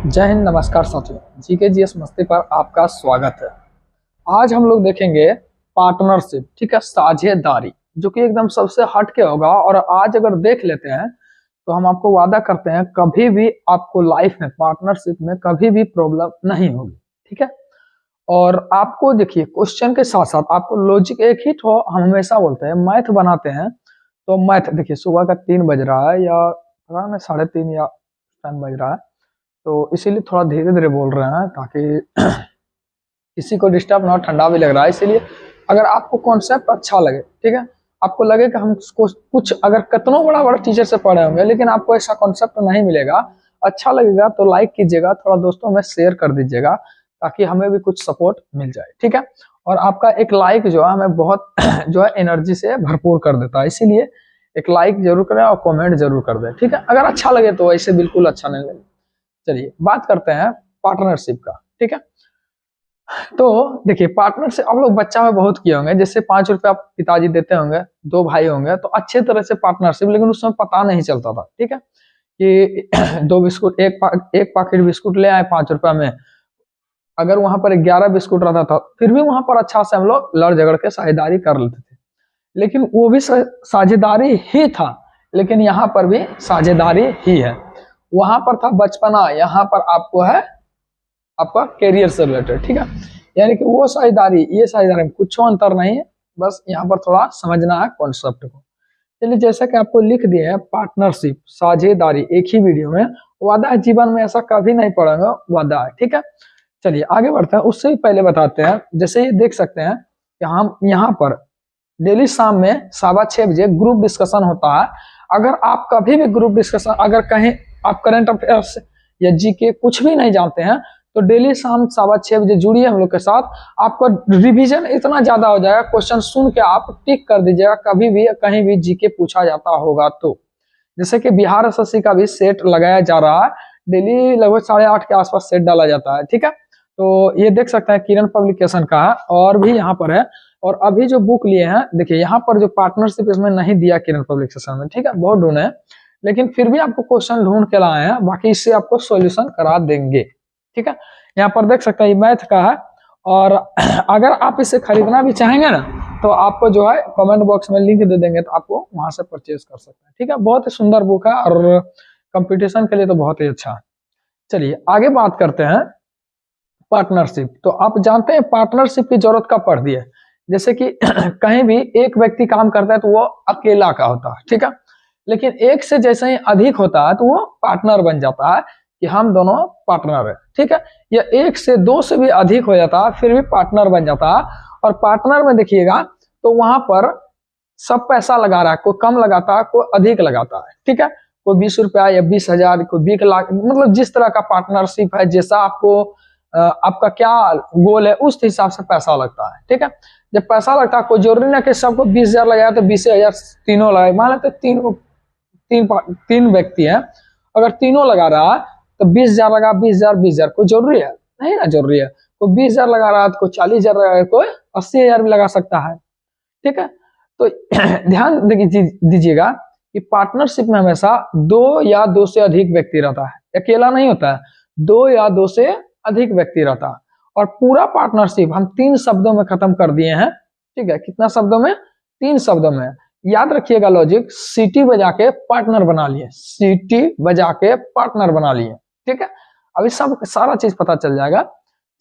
जय हिंद, नमस्कार साथियों। जीके जीएस मस्ती पर आपका स्वागत है। आज हम लोग देखेंगे पार्टनरशिप, ठीक है, साझेदारी, जो कि एकदम सबसे हट के होगा। और आज अगर देख लेते हैं तो हम आपको वादा करते हैं कभी भी आपको लाइफ में पार्टनरशिप में कभी भी प्रॉब्लम नहीं होगी, ठीक है। और आपको देखिए, क्वेश्चन के साथ साथ आपको लॉजिक एक ही तो हम हमेशा बोलते हैं मैथ बनाते हैं। तो मैथ देखिए, सुबह का 3 बज रहा है या पता नहीं 3:30 या टाइम बज रहा है, तो इसीलिए थोड़ा धीरे धीरे बोल रहे हैं ताकि किसी को डिस्टर्ब ना हो। ठंडा भी लग रहा है, इसीलिए अगर आपको कॉन्सेप्ट अच्छा लगे, ठीक है, आपको लगे कि हम कुछ अगर कितना बड़ा बड़ा टीचर से पढ़े होंगे लेकिन आपको ऐसा कॉन्सेप्ट नहीं मिलेगा, अच्छा लगेगा तो लाइक कीजिएगा, थोड़ा दोस्तों में शेयर कर दीजिएगा ताकि हमें भी कुछ सपोर्ट मिल जाए, ठीक है। और आपका एक लाइक जो है हमें बहुत जो है एनर्जी से भरपूर कर देता है, इसीलिए एक लाइक जरूर करें और कमेंट जरूर कर दें, ठीक है। अगर अच्छा लगे तो, ऐसे बिल्कुल अच्छा नहीं लगे। चलिए बात करते हैं पार्टनरशिप का, ठीक है। तो देखिए, पार्टनरशिप आप लोग बच्चा में बहुत किए होंगे। जैसे 5 रुपए आप पिताजी देते होंगे, 2 भाई होंगे तो अच्छे तरह से पार्टनरशिप, लेकिन उस समय पता नहीं चलता था, ठीक है, कि दो बिस्कुट एक पैकेट बिस्कुट ले आए 5 रुपए में। अगर वहां पर 11 बिस्कुट रहता था फिर भी वहां पर अच्छा से हम लोग लड़ झगड़ के साझेदारी कर लेते थे, लेकिन वो भी साझेदारी ही था। लेकिन यहाँ पर भी साझेदारी ही है। वहां पर था बचपना, यहाँ पर आपको है आपका करियर से रिलेटेड, ठीक है। यानी कि वो साझेदारी ये साझेदारी में कुछ अंतर नहीं है, बस यहाँ पर थोड़ा समझना है कॉन्सेप्ट को। चलिए, जैसा कि आपको लिख दिए है पार्टनरशिप साझेदारी एक ही वीडियो में, वादा है जीवन में ऐसा कभी नहीं पड़ेगा, वादा है, ठीक है। चलिए आगे बढ़ते हैं। उससे भी पहले बताते हैं, जैसे ये देख सकते हैं कि हम यहाँ पर डेली शाम में 6:15 बजे ग्रुप डिस्कशन होता है। अगर आप कभी भी ग्रुप डिस्कशन, अगर कहीं आप करंट अफेयर्स या जीके कुछ भी नहीं जानते हैं तो डेली शाम 6:15 बजे जुड़िए हम लोग के साथ। आपका रिवीजन इतना ज्यादा हो जाएगा, क्वेश्चन सुन के आप टिक कर दीजिएगा कभी भी कहीं भी जीके पूछा जाता होगा तो। जैसे कि बिहार एसएससी का भी सेट लगाया जा रहा है, डेली लगभग 8:30 के आसपास सेट डाला जाता है, ठीक है। तो ये देख सकते हैं किरण पब्लिकेशन का है, और भी यहाँ पर है। और अभी जो बुक लिए हैं देखिए, यहाँ पर जो पार्टनरशिप इसमें नहीं दिया किरण पब्लिकेशन में, ठीक है, बहुत ढूंढे लेकिन फिर भी आपको क्वेश्चन ढूंढ के लाए हैं, बाकी इससे आपको सॉल्यूशन करा देंगे, ठीक है। यहाँ पर देख सकते हैं ये मैथ का है। और अगर आप इसे खरीदना भी चाहेंगे ना तो आपको जो है कमेंट बॉक्स में लिंक दे देंगे, तो आपको वहां से परचेज कर सकते हैं, ठीक है। बहुत ही सुंदर बुक है और कंपटीशन के लिए तो बहुत ही अच्छा है। चलिए आगे बात करते हैं पार्टनरशिप। तो आप जानते हैं पार्टनरशिप की जरूरत कब पड़ती है। जैसे कि कहीं भी एक व्यक्ति काम करता है तो वो अकेला का होता है, ठीक है, लेकिन एक से जैसे ही अधिक होता है तो वो पार्टनर बन जाता है कि हम दोनों पार्टनर है, ठीक है। या एक से दो से भी अधिक हो जाता है फिर भी पार्टनर बन जाता है। और पार्टनर में देखिएगा तो वहां पर सब पैसा लगा रहा है, कोई कम लगाता है कोई अधिक लगाता है, ठीक है। कोई 20 रुपया या 20,000, कोई 20 लाख, मतलब जिस तरह का पार्टनरशिप है, जैसा आपको आपका क्या गोल है उस हिसाब से पैसा लगता है, ठीक है। जब पैसा लगता है कोई जरूरी ना कि सबको 20,000 लगाया तो 20,000 तीनों लगाए। मान लेते तीन व्यक्ति हैं, अगर तीनों लगा रहा है तो 20,000 लगा, 20,000 20,000, कोई जरूरी है नहीं ना, जरूरी है। कोई 20,000 लगा रहा है तो कोई 40,000 लगा, कोई 80,000 भी लगा सकता है, ठीक है। तो ध्यान दीजिएगा कि पार्टनरशिप में हमेशा दो या दो से अधिक व्यक्ति रहता है, अकेला नहीं होता है, दो या दो से अधिक व्यक्ति रहता है। और पूरा पार्टनरशिप हम 3 शब्दों में खत्म कर दिए हैं, ठीक है। कितना शब्दों में? 3 शब्दों में। याद रखिएगा लॉजिक, सीटी बजा के पार्टनर बना लिए, सीटी बजा के पार्टनर बना लिए, ठीक है। अभी सब सारा चीज पता चल जाएगा।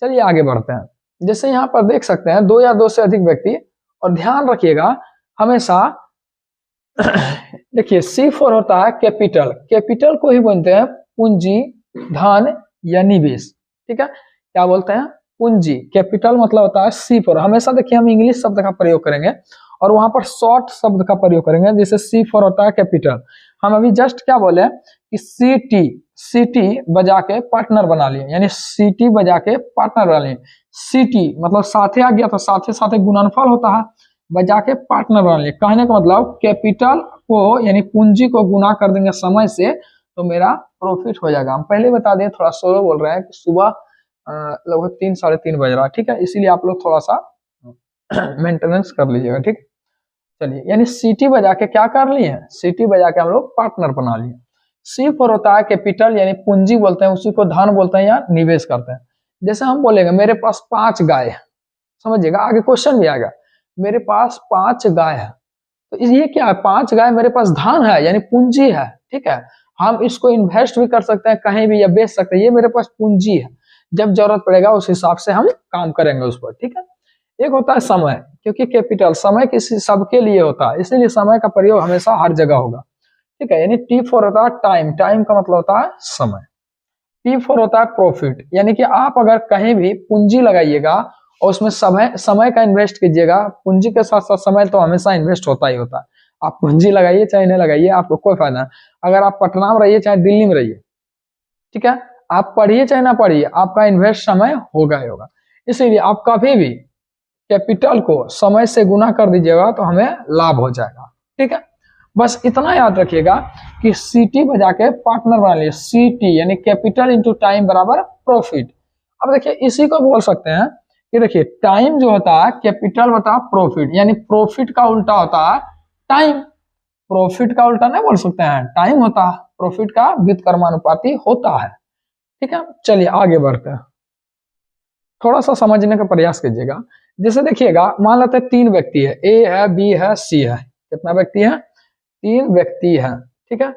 चलिए आगे बढ़ते हैं। जैसे यहाँ पर देख सकते हैं दो या दो से अधिक व्यक्ति, और ध्यान रखिएगा हमेशा देखिए C4 होता है कैपिटल, कैपिटल को ही बोलते हैं पूंजी, धन या निवेश, ठीक है। क्या बोलते हैं? पूंजी। कैपिटल मतलब होता है C4। हमेशा देखिए हम इंग्लिश शब्द का प्रयोग करेंगे और वहां पर शॉर्ट शब्द का प्रयोग करेंगे, जैसे C4 होता है कैपिटल। हम अभी जस्ट क्या बोले कि सीटी बजा के पार्टनर बना लिए, यानी सीटी बजा के पार्टनर बना लिए। सीटी मतलब साथे आ गया तो साथे साथे गुणनफल होता है, बजा के पार्टनर बना लिए। कहने का मतलब कैपिटल को यानी पूंजी को गुना कर देंगे समय से तो मेरा प्रॉफिट हो जाएगा। हम पहले बता दें, थोड़ा स्लो बोल रहे हैं कि सुबह लगभग 3 साढ़े 3 बज रहा है, ठीक है, इसीलिए आप लोग थोड़ा सा मेंटेनेंस कर लीजिएगा, ठीक। चलिए, यानी सीटी बजा के क्या कर लिए? सीटी बजा के हम लोग पार्टनर बना लिए। सी फॉर होता है कैपिटल, यानी पूंजी बोलते हैं, उसी को धन बोलते हैं या निवेश करते हैं। जैसे हम बोलेंगे मेरे पास 5 गाय है, समझिएगा आगे क्वेश्चन भी आएगा, मेरे पास 5 गाय है, तो ये क्या है, 5 गाय मेरे पास धन है यानी पूंजी है, ठीक है। हम इसको इन्वेस्ट भी कर सकते हैं कहीं भी या बेच सकते हैं, ये मेरे पास पूंजी है, जब जरूरत पड़ेगा उस हिसाब से हम काम करेंगे उस पर, ठीक है। एक होता है समय, क्योंकि कैपिटल समय किसी सबके लिए होता है, इसीलिए समय का प्रयोग हमेशा हर जगह होगा, ठीक है। यानी टी फॉर होता है टाइम, टाइम का मतलब होता है समय। पी फॉर होता है प्रॉफिट, यानी कि आप अगर कहीं भी पूंजी लगाइएगा और उसमें समय समय का इन्वेस्ट कीजिएगा, पूंजी के साथ साथ समय तो हमेशा इन्वेस्ट होता ही होता है। आप पूंजी लगाइए चाहे नहीं लगाइए, आपको कोई फायदा नहीं। अगर आप पटना में रहिए चाहे दिल्ली में रहिए, ठीक है, आप पढ़िए चाहे ना पढ़िए, आपका इन्वेस्ट समय होगा ही होगा। इसीलिए आप कभी भी कैपिटल को समय से गुना कर दीजिएगा तो हमें लाभ हो जाएगा, ठीक है। बस इतना याद रखिएगा कि सीटी बजा के पार्टनर बना लिए, सीटी यानी कैपिटल इंटू टाइम बराबर प्रॉफिट। अब देखिए इसी को बोल सकते हैं कि देखिए टाइम जो होता है कैपिटल होता है प्रॉफिट, यानी प्रॉफिट का उल्टा होता है टाइम। प्रॉफिट का उल्टा नहीं बोल सकते हैं, टाइम होता है, प्रॉफिट का व्युत्क्रमानुपाती होता है, ठीक है। चलिए आगे बढ़ते हैं, थोड़ा सा समझने का प्रयास कीजिएगा। जैसे देखिएगा मान लेते हैं 3 व्यक्ति है, ए है, बी है, सी है। कितना व्यक्ति है? 3 व्यक्ति है, ठीक है।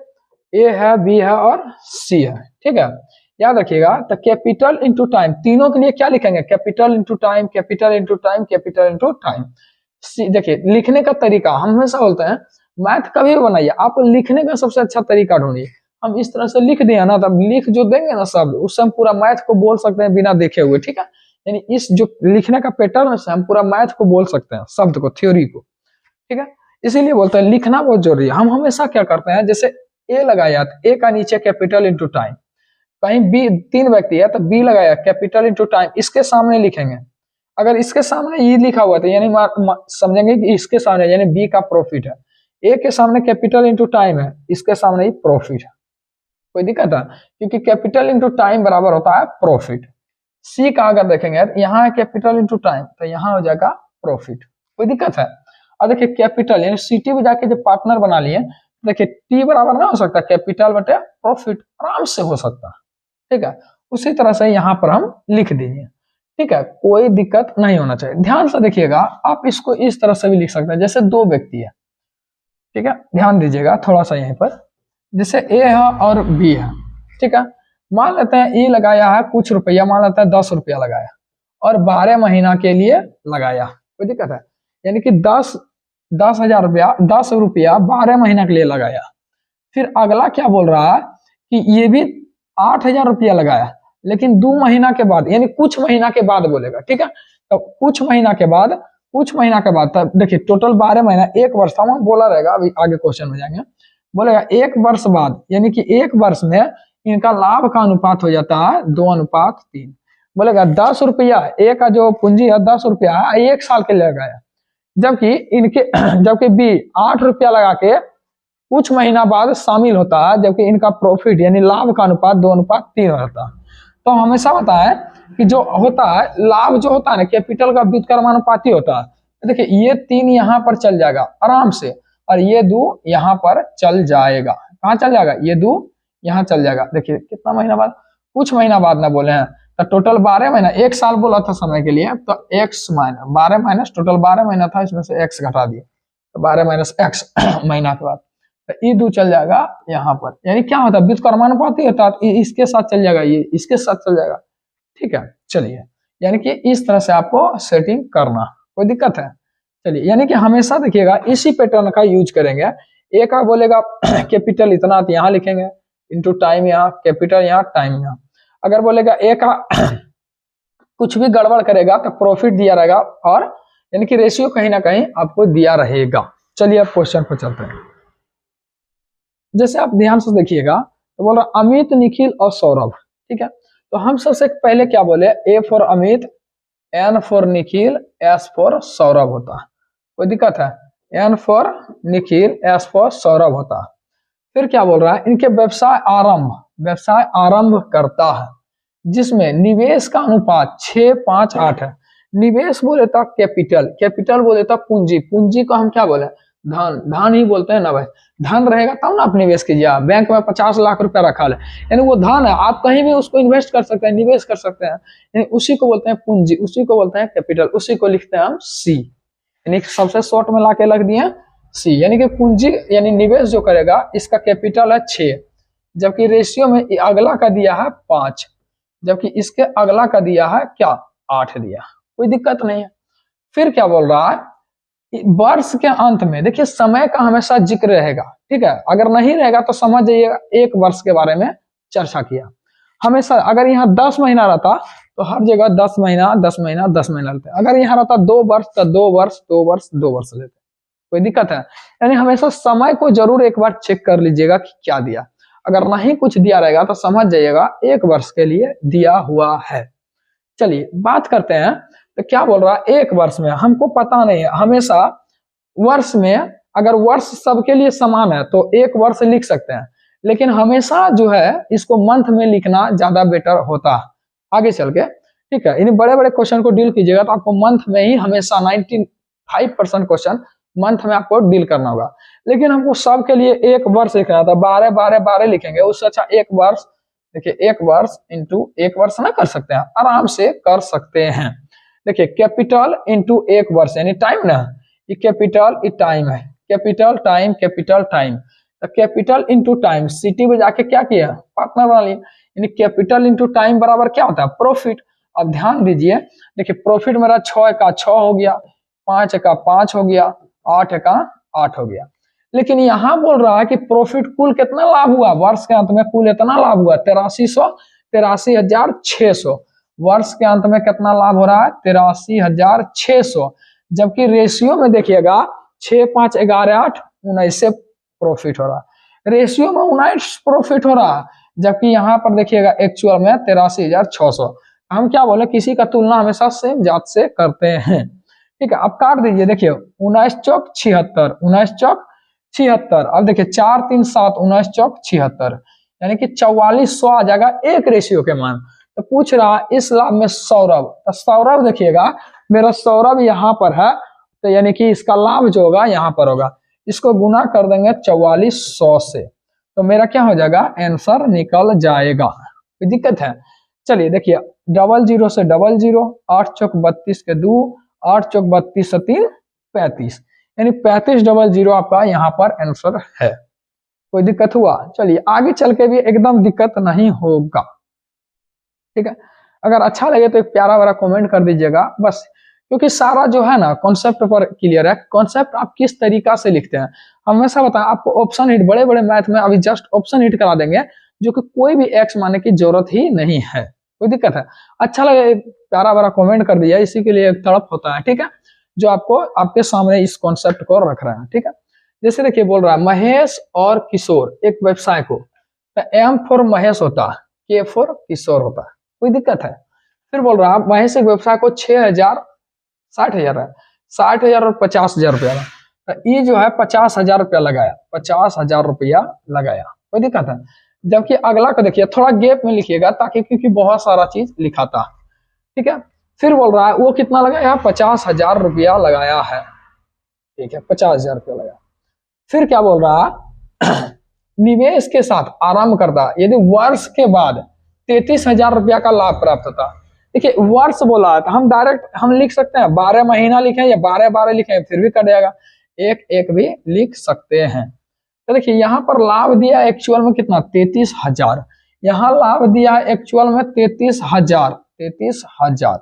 ए है, बी है और सी है, ठीक है। याद रखिएगा तो कैपिटल इंटू टाइम, तीनों के लिए क्या लिखेंगे? Capital into time, capital into time, capital into time. देखिए लिखने का तरीका हम हमेशा बोलते हैं, मैथ कभी भी बनाइए आप लिखने का सबसे अच्छा तरीका ढूंढिए। हम इस तरह से लिख दिया ना, तब लिख जो देंगे ना शब्द, उससे हम पूरा मैथ को बोल सकते हैं बिना देखे हुए, ठीक है। यानी इस जो लिखने का पैटर्न है हम पूरा मैथ को बोल सकते हैं, शब्द को, थ्योरी को, ठीक है। इसीलिए बोलते हैं लिखना बहुत जरूरी है। हम हमेशा क्या करते हैं, जैसे ए लगाया तो ए का नीचे कैपिटल इंटू टाइम, कहीं बी 3 व्यक्ति है तो बी लगाया कैपिटल इंटू टाइम, इसके सामने लिखेंगे। अगर इसके सामने ये लिखा हुआ तो यानी समझेंगे कि इसके सामने यानी बी का प्रॉफिट है, ए के सामने कैपिटल इंटू टाइम है, इसके सामने ही प्रॉफिट है, कोई दिक्कत है? क्योंकि कैपिटल इंटू टाइम बराबर होता है प्रॉफिट। सी का अगर देखेंगे यहाँ है कैपिटल इंटू टाइम, तो यहाँ हो जाएगा प्रॉफिट, कोई दिक्कत है? और देखिए कैपिटल यानी सीटी में जाके जब पार्टनर बना लिए, देखिए टी बराबर ना हो सकता कैपिटल बटे प्रॉफिट, आराम से हो सकता है, ठीक है। उसी तरह से यहाँ पर हम लिख दीजिए, ठीक है, कोई दिक्कत नहीं होना चाहिए। ध्यान से देखिएगा, आप इसको इस तरह से भी लिख सकते हैं, जैसे 2 व्यक्ति है, ठीक है, ध्यान दीजिएगा थोड़ा सा यहीं पर, जैसे ए है और बी है, ठीक है। मान लेते हैं ए लगाया है कुछ रुपया, मान लेते हैं 10 रुपया लगाया और 12 महीना के लिए लगाया, कोई दिक्कत है? यानी कि 10,000 रुपया, 10 रुपया 12 महीना के लिए लगाया। फिर अगला क्या बोल रहा है कि ये भी 8,000 रुपया लगाया, लेकिन 2 महीना के बाद, यानी कुछ महीना के बाद बोलेगा, ठीक है। तो कुछ महीना के बाद तब देखिए टोटल 12 महीना, 1 वर्ष था वहां बोला रहेगा, अभी आगे क्वेश्चन में जाएंगे, बोलेगा 1 वर्ष बाद, यानी कि 1 वर्ष में इनका लाभ का अनुपात हो जाता है 2:3। बोलेगा 10 रुपया, ए का जो पूंजी है 10 रुपया है, 1 साल के लिए लगाया, जबकि बी 8 रुपया लगा के कुछ महीना बाद शामिल होता है, जबकि इनका प्रॉफिट यानी लाभ का अनुपात 2:3 होता है। तो हमेशा होता है कि जो होता है लाभ जो होता है ना कैपिटल का व्युत्क्रमानुपाती होता है। देखिए ये 3 यहाँ पर चल जाएगा आराम से, और ये 2 यहाँ पर चल जाएगा। कहाँ चल जाएगा? ये 2 यहाँ चल जाएगा। देखिए कितना महीना बाद, कुछ महीना बाद ना बोले हैं, तो टोटल 12 महीना, 1 साल बोला था समय के लिए, तो x माइनस 12 माइनस टोटल 12 महीना था, इसमें से x घटा दिए, तो 12 माइनस x महीना के बाद, तो ये 2 चल जाएगा यहाँ पर। यानी क्या होता है? व्युत्क्रमानुपाती होता है, इसके साथ चल जाएगा, ये इसके साथ चल जाएगा, ठीक है। चलिए यानी कि इस तरह से आपको सेटिंग करना, कोई दिक्कत है? चलिए यानी कि हमेशा देखिएगा इसी पैटर्न का यूज करेंगे। ए का बोलेगा कैपिटल इतना, तो यहाँ लिखेंगे इंटू टाइम, यहाँ कैपिटल, यहाँ टाइम, यहाँ। अगर बोलेगा ए का कुछ भी गड़बड़ करेगा तो प्रॉफिट दिया रहेगा, और यानी कि रेशियो कहीं ना कहीं आपको दिया रहेगा। चलिए अब क्वेश्चन पर चलते हैं। जैसे आप ध्यान से देखिएगा तो बोल रहा अमित, निखिल और सौरभ, ठीक है। तो हम सबसे पहले क्या बोले? A for Amit, N for Nikhil, S for Saurabh होता है, कोई दिक्कत है? N for Nikhil, S for Saurabh होता है। फिर क्या बोल रहा है? इनके व्यवसाय आरंभ करता है, जिसमें निवेश का अनुपात 6:5:8 है। निवेश बोले तो कैपिटल बोले तो पूंजी को हम क्या बोले? धन, धन ही बोलते हैं ना भाई। धन रहेगा तब ना आप निवेश कीजिए। आप बैंक में 50 लाख रुपया रखा है, यानी वो धन है, आप कहीं भी उसको इन्वेस्ट कर सकते हैं, निवेश कर सकते हैं, यानी उसी को बोलते हैं पूंजी, उसी को बोलते हैं कैपिटल, उसी को लिखते हैं हम सी, यानी सबसे शॉर्ट में लाके लग दिए सी। यानी कि पूंजी यानी निवेश जो करेगा इसका कैपिटल है 6, जबकि रेशियो में अगला का दिया है 5, जबकि इसके अगला का दिया है क्या 8 दिया, कोई दिक्कत नहीं है। फिर क्या बोल रहा है, वर्ष के अंत में देखिए समय का हमेशा जिक्र रहेगा, ठीक है, अगर नहीं रहेगा तो समझ जाइएगा एक वर्ष के बारे में चर्चा किया हमेशा। अगर यहाँ 10 महीना रहता तो हर जगह 10 महीना 10 महीना 10 महीना लेते, अगर यहाँ रहता 2 वर्ष तो 2 वर्ष 2 वर्ष 2 वर्ष लेते, कोई दिक्कत है। यानी हमेशा समय को जरूर एक बार चेक कर लीजिएगा कि क्या दिया, अगर नहीं कुछ दिया रहेगा तो समझ जाइएगा एक वर्ष के लिए दिया हुआ है। चलिए बात करते हैं, तो क्या बोल रहा है, एक वर्ष में हमको पता नहीं है, हमेशा वर्ष में अगर वर्ष सबके लिए समान है तो एक वर्ष लिख सकते हैं, लेकिन हमेशा जो है इसको मंथ में लिखना ज्यादा बेटर होता है आगे चल के, ठीक है। इन बड़े बड़े क्वेश्चन को डील कीजिएगा तो आपको मंथ में ही हमेशा 95% क्वेश्चन मंथ में आपको डील करना होगा, लेकिन हमको सबके लिए एक वर्ष लिखना था, 12 12 12 लिखेंगे, उससे अच्छा एक वर्ष, देखिए एक वर्ष इंटू एक वर्ष ना कर सकते हैं, आराम से कर सकते हैं। देखिए कैपिटल इंटू एक वर्ष यानी टाइम ना, ये कैपिटल ये टाइम है, कैपिटल टाइम कैपिटल टाइम, तो कैपिटल इंटू टाइम सिटी में जाके क्या किया पार्टनर बना लिया, यानी कैपिटल इंटू टाइम बराबर क्या होता है प्रॉफिट। अब ध्यान दीजिए, देखिए प्रॉफिट मेरा 6 का 6 हो गया, 5 का 5 हो गया, 8 का 8 हो गया, लेकिन यहाँ बोल रहा है कि प्रॉफिट कुल कितना लाभ हुआ वर्ष के अंत में, कुल इतना लाभ हुआ 83,600, वर्ष के अंत में कितना लाभ हो रहा है 83,600, जबकि रेशियो में देखिएगा 6 5 11 8 19 से प्रॉफिट हो रहा है, रेशियो में 19 प्रॉफिट हो रहा है, जबकि यहाँ पर देखिएगा एक्चुअल में 83,600। हम क्या बोले, किसी का तुलना हमेशा सेम जात से करते हैं, ठीक है। अब काट दीजिए, देखिए 19 चौक 76, 19 चौक 76, अब देखिए 4 3 7 19 चौक 76, यानी कि 4400 आ जाएगा एक रेशियो के मान। तो पूछ रहा इस लाभ में सौरभ, तो सौरभ देखिएगा मेरा सौरभ यहाँ पर है, तो यानी कि इसका लाभ जो होगा यहाँ पर होगा, इसको गुना कर देंगे 4400 से, तो मेरा क्या हो जाएगा आंसर निकल जाएगा, कोई दिक्कत है। चलिए देखिए 00 से 00, 8 चौक 32 के 2, 8 चौक 32 से 3 35, यानी 3500 आपका यहाँ पर आंसर है, कोई दिक्कत हुआ। चलिए आगे चल के भी एकदम दिक्कत नहीं होगा, ठीक है। अगर अच्छा लगे तो एक प्यारा वाला कमेंट कर दीजिएगा बस, क्योंकि सारा जो है ना कॉन्सेप्ट पर क्लियर है, कॉन्सेप्ट आप किस तरीका से लिखते हैं। हमेशा बताएं आपको ऑप्शन हिट, बड़े बड़े मैथ में अभी जस्ट ऑप्शन हिट करा देंगे, जो कि कोई भी एक्स मानने की जरूरत ही नहीं है, कोई दिक्कत है। अच्छा लगे प्यारा वाला कमेंट कर दिया, इसी के लिए एक तड़प होता है, ठीक है, जो आपको आपके सामने इस कॉन्सेप्ट को रख रहे हैं, ठीक है। जैसे देखिए बोल रहा है महेश और किशोर एक व्यवसाय को, तो एम फॉर महेश होता है, के फॉर किशोर होता है, कोई दिक्कत है। फिर बोल रहा है महेश एक व्यवसाय को 6,000 60,000 है, 60,000 और 50,000 रुपया, तो ये जो है 50,000 रुपया लगाया, 50,000 रुपया लगाया, कोई दिक्कत है। जबकि अगला को देखिए थोड़ा गैप में लिखिएगा, ताकि क्योंकि बहुत सारा चीज लिखा था, ठीक है। फिर बोल रहा है वो कितना लगाया 50,000 रुपया लगाया है, ठीक है 50,000 रुपया लगाया। फिर क्या बोल रहा है निवेश के साथ आरंभ करता यदि वर्ष के बाद 33,000 रुपया का लाभ प्राप्त होता। देखिए वर्ष बोला है तो हम डायरेक्ट हम लिख सकते हैं 12 महीना लिखें या 12 12 लिखें फिर भी कट जाएगा, एक एक भी लिख सकते हैं। तो देखिए यहाँ पर लाभ दिया एक्चुअल में कितना 33,000, यहाँ लाभ दिया एक्चुअल में 33,000, 33,000,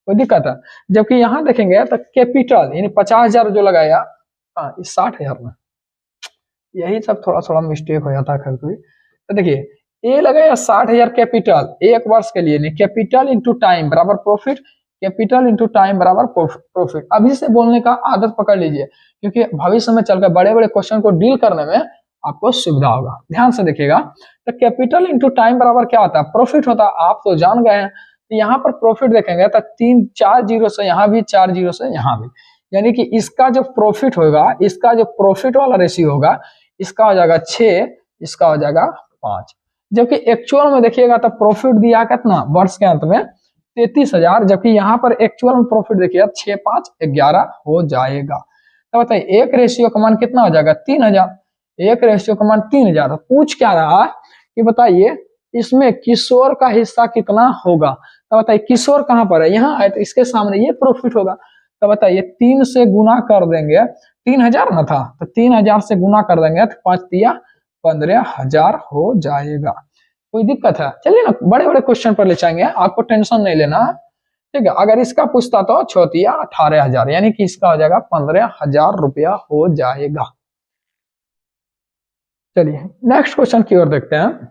कोई दिक्कत है। जबकि यहाँ देखेंगे तो कैपिटल यानी 50,000 जो लगाया, हाँ 60,000 में, यही सब थोड़ा थोड़ा मिस्टेक हो जाता है कभी। तो देखिए ये लगाया 60,000 कैपिटल एक वर्ष के लिए, नहीं कैपिटल इंटू टाइम बराबर प्रॉफिट, कैपिटल इंटू टाइम बराबर प्रॉफिट। अभी से बोलने का आदत पकड़ लीजिए, क्योंकि भविष्य में चलकर बड़े बड़े क्वेश्चन को डील करने में आपको सुविधा होगा। ध्यान से देखिएगा, तो कैपिटल इंटू टाइम बराबर क्या होता है प्रॉफिट होता है, आप तो जान गए हैं। तो यहाँ पर प्रॉफिट देखेंगे तो 3 4 जीरो से यहाँ भी, 4 जीरो से यहाँ भी, यानी कि इसका जो प्रॉफिट होगा, इसका जो प्रॉफिट वाला रेशियो होगा, इसका हो जाएगा 6, इसका हो जाएगा 5। जबकि एक्चुअल में देखिएगा तो प्रॉफिट दिया कितना वर्ष के अंत में 33,000, जबकि यहाँ पर एक्चुअल में प्रॉफिट देखिएगा 6 5 11 हो जाएगा। तो बताइए 1 का मान कितना हो जाएगा 3000। 1 का मान 3000। तो पूछ क्या रहा है कि बताइए इसमें किशोर का हिस्सा कितना होगा। तो बताइए किशोर कहाँ पर है, यहाँ है, तो इसके सामने ये प्रॉफिट होगा। तो बताइए 3 से गुना कर देंगे, 3000 ना था, तो 3000 से गुना कर देंगे तो 5 तिया 15,000 हो जाएगा। कोई दिक्कत है? चलिए ना बड़े बड़े क्वेश्चन पर ले जाएंगे, आपको टेंशन नहीं लेना है, ठीक है। अगर इसका पूछता तो 6 या 18,000, यानी कि इसका हो जाएगा 15,000 रुपया हो जाएगा। चलिए नेक्स्ट क्वेश्चन की ओर देखते हैं,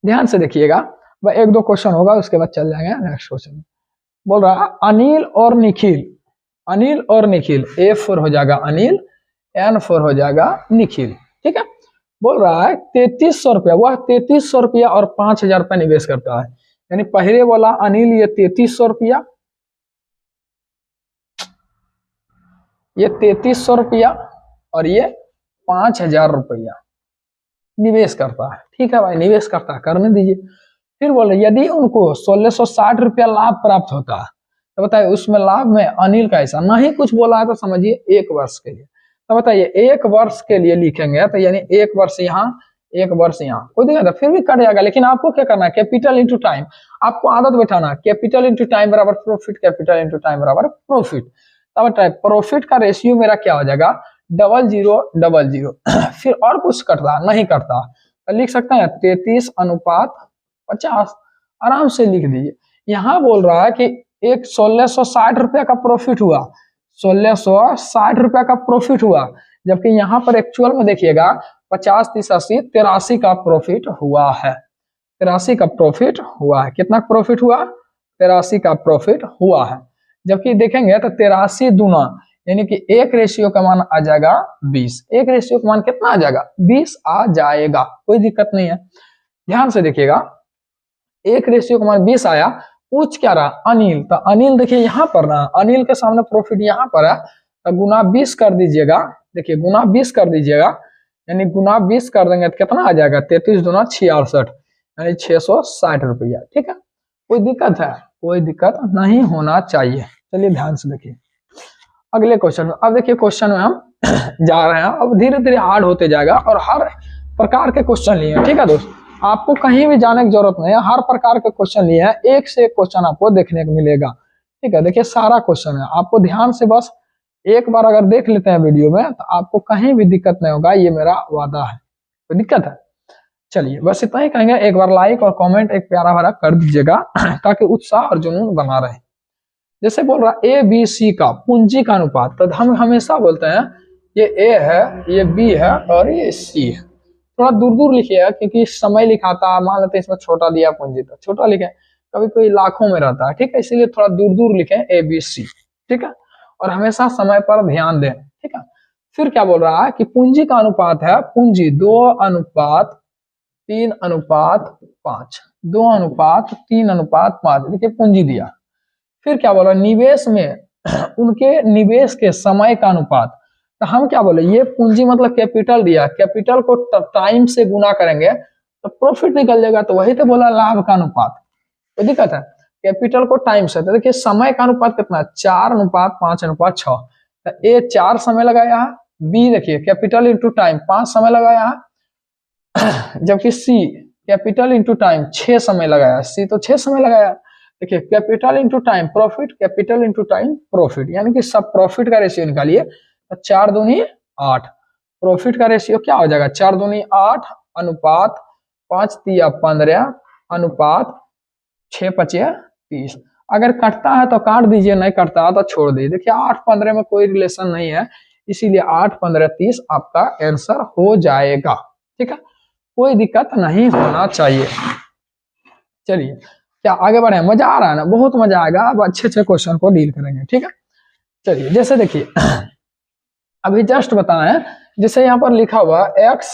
ध्यान से देखिएगा, वह 1-2 क्वेश्चन होगा उसके बाद चल जाएंगे नेक्स्ट क्वेश्चन। बोल रहा है अनिल और निखिल, अनिल और निखिल, A4 हो जाएगा अनिल, N4 हो जाएगा निखिल, ठीक है। बोल रहा है 3300 रुपया, वह 3300 रुपया और 5,000 रुपया निवेश करता है। यानी पहले वाला अनिल ये 3300 रुपया, ये 3300 रुपया और ये 5,000 रुपया निवेश करता है, ठीक है भाई, निवेश करता है, करने दीजिए। फिर बोले यदि उनको 1660 रुपया लाभ प्राप्त होता है तो बताइए उसमें लाभ में अनिल का हिस्सा, नहीं कुछ बोला है तो समझिए 1 वर्ष के लिए। तो बताइए 1 वर्ष के लिए लिखेंगे तो यानी 1 वर्ष यहाँ 1 वर्ष यहाँ, कोई दिक्कत है, फिर भी कट जाएगा। लेकिन आपको क्या करना है, कैपिटल इंटू टाइम, आपको आदत बैठाना है, कैपिटल इंटू टाइम बराबर प्रॉफिट, कैपिटल इंटू टाइम बराबर प्रॉफिट। तब प्रॉफिट का रेशियो मेरा क्या हो जाएगा 0000 फिर और कुछ कटता नहीं करता तो लिख सकते हैं 33:50, आराम से लिख दीजिए। यहाँ बोल रहा है कि एक 1660 रुपया का प्रॉफिट हुआ, 1660 रुपया का प्रॉफिट हुआ, जबकि यहाँ पर एक्चुअल में देखिएगा 50, 30, 80, 83 का प्रॉफिट हुआ है, 83 का प्रॉफिट हुआ है। कितना प्रॉफिट हुआ 83 का प्रॉफिट हुआ है। जबकि देखेंगे तो 83 दूना यानी कि 1 का मान आ जाएगा 20, 1 का मान कितना आ जाएगा 20 आ जाएगा, कोई दिक्कत नहीं है। ध्यान से देखिएगा 1 का मान 20 आया। पूछ क्या रहा अनिल, तो अनिल देखिए यहाँ पर ना, अनिल के सामने प्रॉफिट यहाँ पर है तो गुना 20 कर दीजिएगा, देखिए गुना 20 कर दीजिएगा, यानी गुना 20 कर देंगे तो कितना आ जाएगा 33 दूना 66, यानी 660 रुपया, ठीक है। कोई दिक्कत है? कोई दिक्कत नहीं होना चाहिए। चलिए ध्यान से देखिए अगले क्वेश्चन में। अब देखिए क्वेश्चन में हम जा रहे हैं, अब धीरे धीरे हार्ड होते जाएगा और हर प्रकार के क्वेश्चन लिए हैं, ठीक है दोस्त, आपको कहीं भी जाने की जरूरत नहीं है, हर प्रकार के क्वेश्चन लिए हैं, एक से एक क्वेश्चन आपको देखने को मिलेगा, ठीक है। देखिए सारा क्वेश्चन है, आपको ध्यान से बस एक बार अगर देख लेते हैं वीडियो में तो आपको कहीं भी दिक्कत नहीं होगा, ये मेरा वादा है। कोई दिक्कत है? चलिए बस इतना ही कहेंगे, एक बार लाइक और कमेंट एक प्यारा भरा कर दीजिएगा ताकि उत्साह और जुनून बना रहे। जैसे बोल रहा ABC का पूंजी का अनुपात, तो हम हमेशा बोलते हैं ये A है, ये B है और ये C है। थोड़ा दूर दूर लिखिएगा क्योंकि समय लिखाता, मान लेते हैं इसमें छोटा दिया पूंजी तो छोटा लिखे, कभी कोई लाखों में रहता है, ठीक है, इसीलिए थोड़ा दूर दूर लिखें ABC, ठीक है, और हमेशा समय पर ध्यान दें, ठीक है। फिर क्या बोल रहा है कि पूंजी का अनुपात है, पूंजी 2:3:5, 2:3:5, देखिए पूंजी दिया। फिर क्या बोला निवेश में उनके निवेश के समय का अनुपात, तो हम क्या बोले ये पूंजी मतलब कैपिटल दिया, कैपिटल को टाइम से गुना करेंगे तो प्रॉफिट निकल जाएगा, तो वही तो बोला लाभ का अनुपात। कोई दिक्कत है? कैपिटल को टाइम से, तो देखिए समय का अनुपात कितना है 4:5:6, तो ए 4 समय लगाया है, बी देखिए कैपिटल इंटू टाइम 5 समय लगाया है, जबकि सी कैपिटल इंटू टाइम 6 समय लगाया है, सी तो 6 समय लगाया है। देखिए capital into time profit, capital into time profit, यानी कि सब प्रॉफिट का रेशियो निकालिए तो 4 दूनी 8, प्रॉफिट का रेशियो क्या हो जाएगा 4 दूनी 8 अनुपात 5 तिया 15 अनुपात 6 पचे 30। अगर कटता है तो काट दीजिए, नहीं कटता है तो छोड़ दीजिए। देखिए 8-15 में कोई रिलेशन नहीं है, इसीलिए 8-15-30 आपका आंसर हो जाएगा, ठीक है, कोई दिक्कत नहीं होना चाहिए। चलिए क्या आगे बढ़े, मजा आ रहा है ना, बहुत मजा आएगा, अब अच्छे अच्छे क्वेश्चन को डील करेंगे, ठीक है। चलिए जैसे देखिए अभी जस्ट बताएं, जैसे यहाँ पर लिखा हुआ X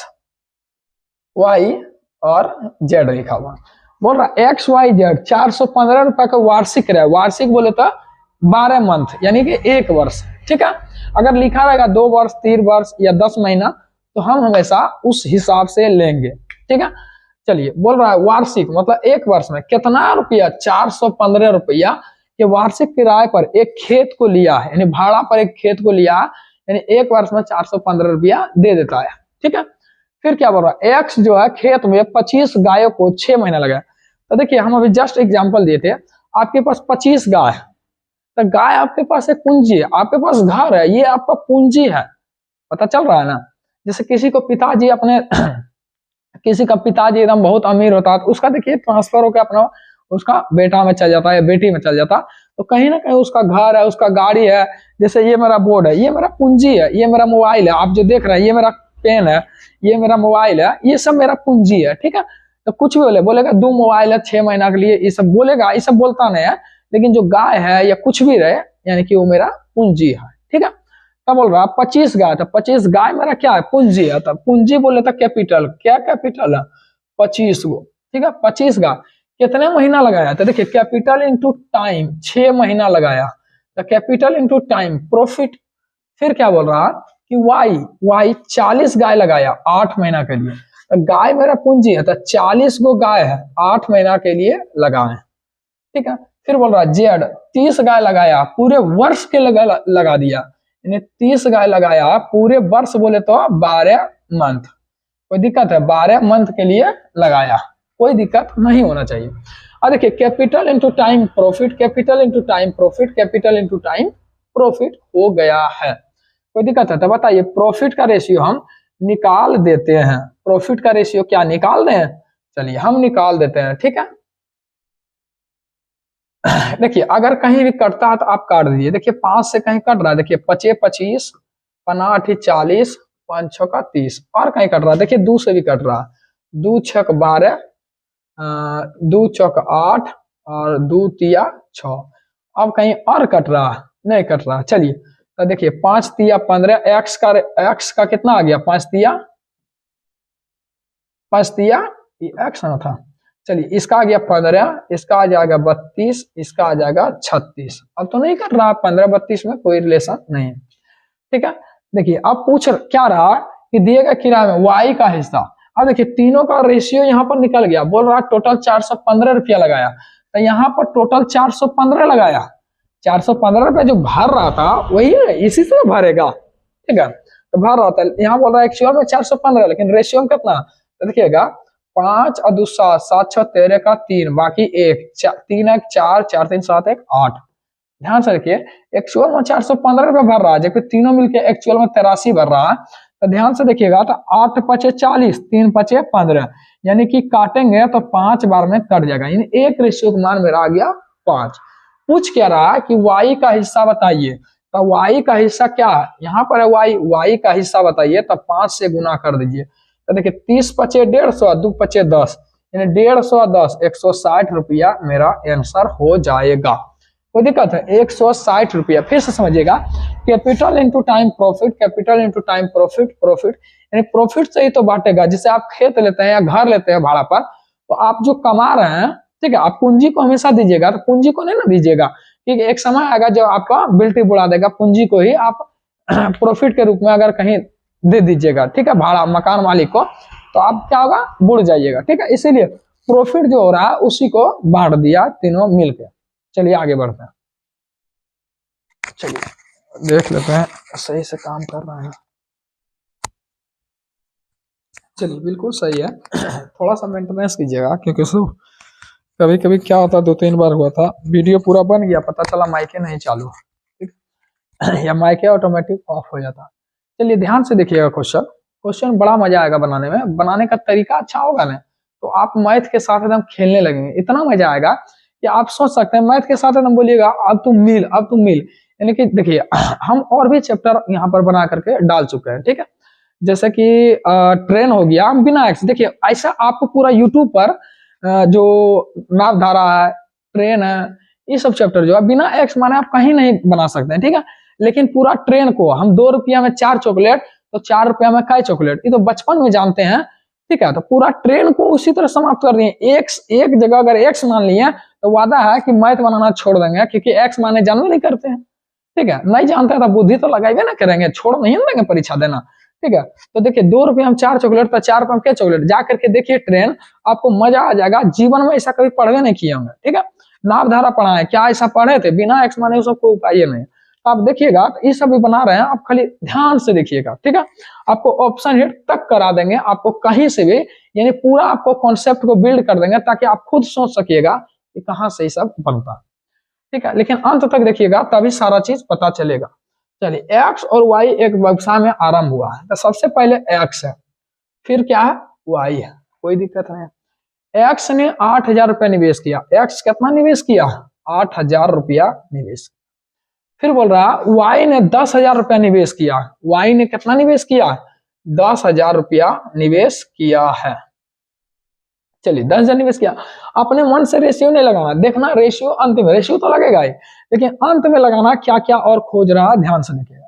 Y और Z लिखा हुआ, बोल रहा XYZ 415 रुपए का वार्षिक रहे, वार्षिक बोले तो 12 मंथ यानी कि 1 वर्ष, ठीक है। अगर लिखा रहेगा 2 वर्ष 3 वर्ष या 10 महीना तो हम हमेशा उस हिसाब से लेंगे, ठीक है। चलिए बोल रहा है वार्षिक मतलब 1 वर्ष में कितना रुपया 415 रुपया के वार्षिक किराए पर एक खेत को लिया है, यानी भाड़ा पर एक खेत को लिया यानी एक वर्ष में 415 रुपया दे देता है। ठीक है, फिर क्या बोल रहा है, एक्स जो है खेत में 25 गायों को 6 महीना लगाया। तो देखिए हम अभी जस्ट एग्जांपल दिए थे, आपके पास 25 गाय है, तो गाय आपके पास एक पूंजी है, आपके पास घर है, ये आपका पूंजी है, पता चल रहा है ना। जैसे किसी को पिताजी अपने किसी का पिताजी एकदम बहुत अमीर होता है, तो उसका देखिए ट्रांसफर होकर अपना उसका बेटा में चल जाता है, बेटी में चल जाता, तो कहीं ना कहीं उसका घर है, उसका गाड़ी है। जैसे ये मेरा बोर्ड है, ये मेरा पूंजी है, ये मेरा मोबाइल है, आप जो देख रहे हैं ये मेरा पेन है, ये मेरा मोबाइल है, ये सब मेरा पूंजी है। ठीक है, तो कुछ भी बोलेगा 2 मोबाइल है 6 महीना के लिए, ये सब बोलेगा, ये सब बोलता नहीं है, लेकिन जो गाय है या कुछ भी रहे यानी कि वो मेरा पूंजी है। ठीक है, तब बोल रहा 25 गाय, तो 25 गाय मेरा क्या है, पूंजी है। तब पूंजी बोले तो कैपिटल, क्या कैपिटल है, 25 गो। ठीक है, 25 गाय कितने महीना लगाया, तो देखिए कैपिटल इंटू टाइम, 6 महीना लगाया, तो कैपिटल इंटू टाइम प्रॉफिट। फिर क्या बोल रहा कि वाई 40 गाय लगाया 8 महीना के लिए, तो गाय मेरा पूंजी है, तो 40 गो गाय है 8 महीना के लिए लगाए। ठीक है, फिर बोल रहा जेड 30 गाय लगाया पूरे वर्ष के लगा दिया, यानी 30 गाय लगाया पूरे वर्ष बोले तो 12 मंथ। कोई दिक्कत है, 12 मंथ के लिए लगाया, कोई दिक्कत नहीं होना चाहिए। अब देखिए capital into time profit, capital into time profit, capital into time profit हो गया है। कोई दिक्कत है तो बताइए, प्रॉफिट का रेशियो हम निकाल देते हैं, प्रॉफिट का रेशियो क्या निकाल दें, चलिए हम निकाल देते हैं। ठीक है, देखिए अगर कहीं भी कटता है तो आप काट दीजिए। देखिए 5 से कहीं कट रहा है, देखिए 5 25, 5 40, 5 6 30, और कहीं कट रहा है, देखिए 2 से भी कट रहा है, 2 6 12, 2 चौक 8 और 2 तिया 6। अब कहीं और कट रहा है, नहीं कट रहा। चलिए तो देखिए 5 तिया 15, एक्स का कितना आ गया, 5 तिया ये एक्स ना था। चलिए इसका आ गया 15, इसका आ जाएगा 32, इसका आ जाएगा 36। अब तो नहीं कर रहा, 15 32 में कोई रिलेशन नहीं है। ठीक है, देखिए अब पूछ क्या रहा कि दिए गए किराए में वाई का हिस्सा। अब देखिए तीनों का रेशियो यहाँ पर निकल गया, बोल रहा टोटल 415 रुपया लगाया, तो यहाँ पर टोटल 415 लगाया, 415 रुपया जो भर रहा था वही इसी से भरेगा। ठीक है, तो भर रहा था, यहाँ बोल रहा है एक्चुअल में 415, लेकिन रेशियो में कितना, तो देखिएगा 5 और 2 7, 7 6 13 का 3, बाकी 1 3 1 4, 4 3 7 1 8। ध्यान से देखिए एक्चुअल में 415 रुपया भर रहा है, जबकि तीनों मिलकर एक्चुअल में 83 भर रहा है। तो ध्यान से देखिएगा, तो 8 5 40, 3 5 15, यानी कि काटेंगे तो 5 बार में कट जाएगा, यानी एक रेशियो का मान मेरा आ गया 5। पूछ क्या रहा कि वाई का हिस्सा बताइए, तो वाई का हिस्सा क्या है, यहाँ पर है वाई का हिस्सा बताइए, तो 5 से गुना कर दीजिए। तो देखिए 30 पचे 150, 2 पचे 10, यानी 150 10 160 रुपया मेरा आंसर हो जाएगा। कोई दिक्कत है, 160 रुपया। फिर से समझिएगा, capital into time profit, capital into time profit, profit यानी प्रॉफिट से ही तो बांटेगा। जैसे आप खेत लेते हैं या घर लेते हैं भाड़ा पर, तो आप जो कमा रहे हैं, ठीक है, आप पूंजी को हमेशा दीजिएगा, तो पूंजी को नहीं ना दीजिएगा, ठीक है, एक समय आएगा जब आपका बिल्टी बुड़ा देगा, पूंजी को ही आप प्रॉफिट के रूप में अगर कहीं दे दीजिएगा, ठीक है, भाड़ा मकान मालिक को, तो आप क्या होगा, बुड़ जाइएगा। ठीक है, इसीलिए प्रॉफिट जो हो रहा है उसी को बांट दिया तीनों मिलकर। चलिए आगे बढ़ते हैं, चलिए देख लेते हैं सही से काम कर रहा है। चलिए बिल्कुल सही है, थोड़ा सा मेंटेनेंस कीजिएगा, क्योंकि कभी कभी क्या होता, 2-3 बार हुआ था, वीडियो पूरा बन गया, पता चला माइके नहीं चालू, ठीक या माइके ऑटोमेटिक ऑफ हो जाता। चलिए ध्यान से देखिएगा, क्वेश्चन बड़ा मजा आएगा बनाने में, बनाने का तरीका अच्छा होगा ना, तो आप मैथ के साथ एकदम खेलने लगेंगे, इतना मजा आएगा कि आप सोच सकते हैं मैथ के साथ एकदम बोलिएगा अब तुम मिल, यानी कि देखिए हम और भी चैप्टर यहाँ पर बना करके डाल चुके हैं। ठीक है, जैसे कि ट्रेन हो गया बिना एक्स, देखिए ऐसा आपको पूरा यूट्यूब पर जो नावधारा है, ट्रेन है, ये सब चैप्टर जो है बिना एक्स माने आप कहीं नहीं बना सकते हैं। ठीक है, लेकिन पूरा ट्रेन को हम 2 रुपया में 4 चॉकलेट, तो 4 रुपया में कई चॉकलेट, ये तो बचपन में जानते हैं। ठीक है, तो पूरा ट्रेन को उसी तरह समाप्त कर दिए। एक जगह अगर एक्स मान लिए तो वादा है कि मैथ बनाना छोड़ देंगे, क्योंकि एक्स माने जानवे नहीं करते हैं। ठीक है, नहीं जानते हैं तो बुद्धि तो लगाएंगे ना करेंगे, छोड़ नहीं देंगे परीक्षा देना। ठीक है, तो देखिए 2 रुपये में 4 चॉकलेट, तो 4 रुपये में क्या चॉकलेट, जा करके देखिए ट्रेन, आपको मजा आ जाएगा। जीवन में ऐसा कभी पढ़वे नहीं किए होंगे। ठीक है, नावधारा पढ़ा है क्या, ऐसा पढ़े थे बिना एक्स माने, सबको उपाय नहीं। तो आप देखिएगा, तो ये सब भी बना रहे हैं, आप खाली ध्यान से देखिएगा, ठीक है। आपको ऑप्शन हिट तक करा देंगे, आपको कहीं से भी, यानी पूरा आपको कॉन्सेप्ट को बिल्ड कर देंगे ताकि आप खुद सोच सकिएगा कि कहाँ से ये सब बनता है, ठीक है। लेकिन अंत तक देखिएगा तभी सारा चीज पता चलेगा। चलिए, एक्स और वाई एक व्यवसाय में आरंभ हुआ है, तो सबसे पहले एक्स है, फिर क्या है, वाई है, कोई दिक्कत नहीं है। एक्स ने 8,000 रुपया निवेश किया। एक्स कितना निवेश किया, 8,000 रुपया निवेश। फिर बोल रहा है वाई ने 10,000 रुपया निवेश किया। वाई ने कितना निवेश किया, 10,000 रुपया निवेश किया है। चलिए, 10,000 निवेश किया। अपने मन से रेशियो नहीं लगाना, देखना रेशियो अंत में, रेशियो तो लगेगा ही, लेकिन अंत में लगाना क्या क्या और खोज रहा है, ध्यान से देखिएगा।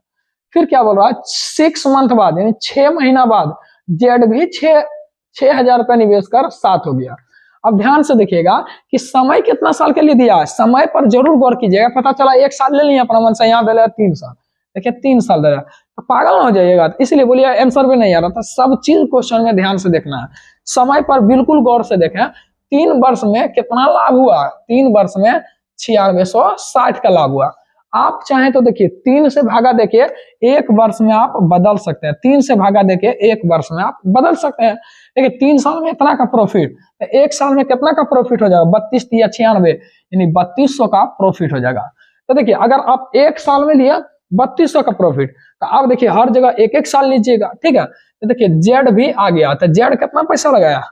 फिर क्या बोल रहा है, 6 मंथ बाद यानी 6 महीना बाद जेड भी 6,000 रुपया निवेश कर 7 हो गया। अब ध्यान से देखिएगा कि समय कितना साल के लिए दिया है, समय पर जरूर गौर कीजिएगा। पता चला 1 साल ले लिया अपना मन से, यहाँ दे 3 साल, देखिए 3 साल दे रहा, तो पागल ना हो जाइएगा। इसलिए बोलिए आंसर भी नहीं आ रहा था, सब चीज क्वेश्चन में ध्यान से देखना है, समय पर बिल्कुल गौर से देखें। 3 वर्ष में कितना लाभ हुआ, 3 वर्ष में 9660 का लाभ हुआ। आप चाहें तो देखिए 3 से भागा देखिए 1 वर्ष में आप बदल सकते हैं, 3 से भागा देखिए 1 वर्ष में आप बदल सकते हैं। देखिए 3 साल में इतना का प्रॉफिट, तो 1 साल में कितना का प्रॉफिट हो जाएगा, 32 या 96 यानी 3200 का प्रॉफिट हो जाएगा। तो देखिए अगर आप 1 साल में लिया 3200 का प्रॉफिट, तो आप देखिए हर जगह 1-1 साल लीजिएगा, ठीक है। तो देखिए जेड भी आ गया, तो जेड कितना पैसा लगाया,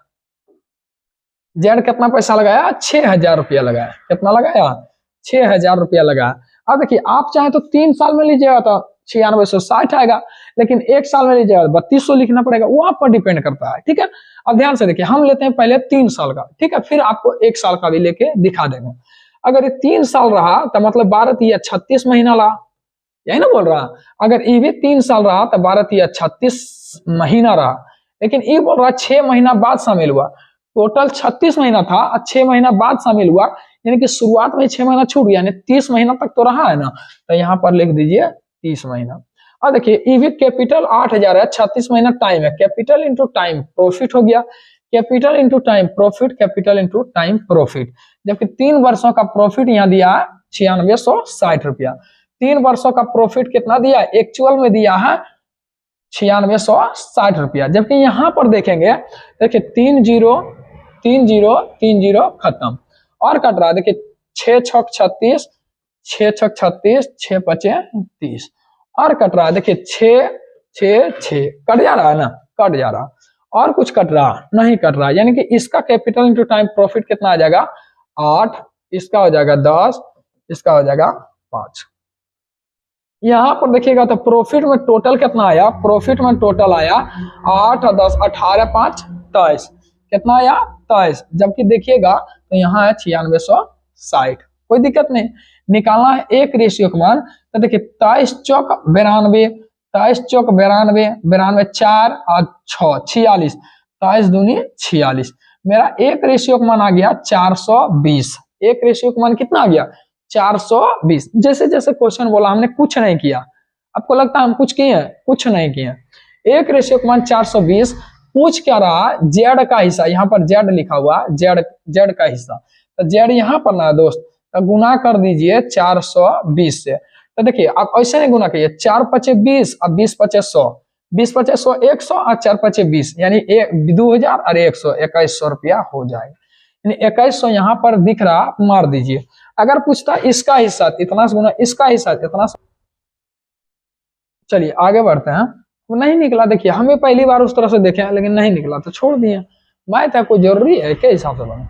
जेड कितना पैसा लगाया, 6,000 रुपया लगाया। कितना लगाया, 6,000 रुपया लगाया। अब देखिए आप चाहे तो 3 साल में लीजिएगा तो 9660 आएगा, लेकिन 1 साल में लीजिएगा 3200 लिखना पड़ेगा, वो आप पर डिपेंड करता है, ठीक है। अब ध्यान से देखिए, हम लेते हैं पहले 3 साल का, ठीक है, फिर आपको 1 साल का भी लेके दिखा देंगे। अगर ये 3 साल रहा तो मतलब 12 × 36 महीना रहा, यही ना बोल रहा। अगर ये भी 3 साल रहा तो 12 × 36 महीना रहा, लेकिन ये बोल रहा 6 महीना बाद शामिल हुआ। टोटल 36 महीना था, 6 महीना बाद शामिल हुआ, यानी कि शुरुआत में 6 महीना छूट गया, यानी 30 महीना तक तो रहा है ना, तो यहाँ पर लिख दीजिए 30 महीना। और देखिए ईवी कैपिटल 8,000 है, 36 महीना टाइम है, कैपिटल इंटू टाइम प्रॉफिट हो गया, capital into time profit, capital into time profit. जबकि 3 वर्षों का प्रॉफिट यहाँ दिया है 9660 रुपया। 3 वर्षों का प्रॉफिट कितना दिया, एक्चुअल में दिया है 9660 रुपया। जबकि यहाँ पर देखेंगे, देखिए 30 खत्म और कट रहा है, देखिए 6 छक 36, 6 छक 36, 6 पचे 30 और कट रहा है, देखिए 6 कट जा रहा है ना, कट जा रहा, और कुछ कट रहा नहीं, कट रहा, यानी कि इसका कैपिटल इंटू टाइम प्रॉफिट कितना आ जाएगा 8, इसका हो जाएगा 10, इसका हो जाएगा 5। यहाँ पर देखिएगा तो प्रॉफिट में टोटल कितना आया, प्रॉफिट में टोटल आया 8 और 10 18 5 23, कितना आया 23। जबकि देखिएगा तो यहाँ है 9660, कोई दिक्कत नहीं। निकालना है एक रेशियो का मान, तो देखिए 23 चौक 92, 23 चौक 92, 92 4 और 6 46, 23 दूनी 46। मेरा एक रेशियो का मान आ गया 420, एक रेशियो का मान कितना आ गया 420। जैसे जैसे क्वेश्चन बोला हमने कुछ नहीं किया, आपको लगता है हम कुछ किए हैं, कुछ नहीं किए। एक रेशियो का मान 420, पूछ क्या रहा, जेड का हिस्सा, यहाँ पर जेड लिखा हुआ, जेड का हिस्सा, तो जेड यहाँ पर ना दोस्त, तो गुना कर दीजिए 420 से। तो देखिए आप ऐसे नहीं गुना करिए, 4 पचे 20 और 20 पचे 100, 20 पचे 100 100 और 4 पचे 20, यानी 2000 और 100 2100 रुपया हो जाएगा, यानी 2100 यहाँ पर दिख रहा, आप मार दीजिए। अगर पूछता इसका हिस्सा इतना से गुना, इसका हिस्सा इतना से, चलिए आगे बढ़ते हैं। वो नहीं निकला, देखिए हमें पहली बार उस तरह से देखे लेकिन नहीं निकला तो छोड़ दिए। मैथ है, कोई जरूरी है के हिसाब से बना।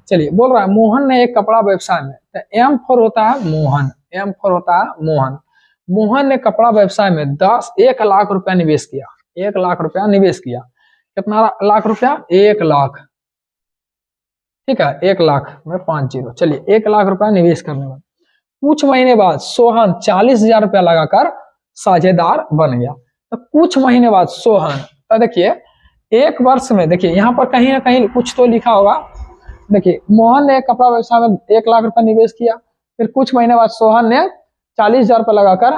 चलिए बोल रहा है मोहन ने एक कपड़ा व्यवसाय में, तो एम फॉर होता है मोहन, एम फॉर होता है मोहन। मोहन ने कपड़ा व्यवसाय में 1 लाख रुपया निवेश किया, 1 लाख रुपया निवेश किया। कितना लाख रुपया, 1 लाख, ठीक है, 1 लाख में 5 0। चलिए 1 लाख रुपया निवेश करने में कुछ महीने बाद सोहन 40,000 रुपया लगाकर साझेदार बन गया। तो कुछ महीने बाद सोहन, तो देखिए 1 वर्ष में, देखिए यहाँ पर कहीं ना कहीं कुछ तो लिखा होगा। देखिए मोहन ने कपड़ा व्यवसाय में 1 लाख रुपया निवेश किया, फिर कुछ महीने बाद सोहन ने 40,000 रुपया लगाकर,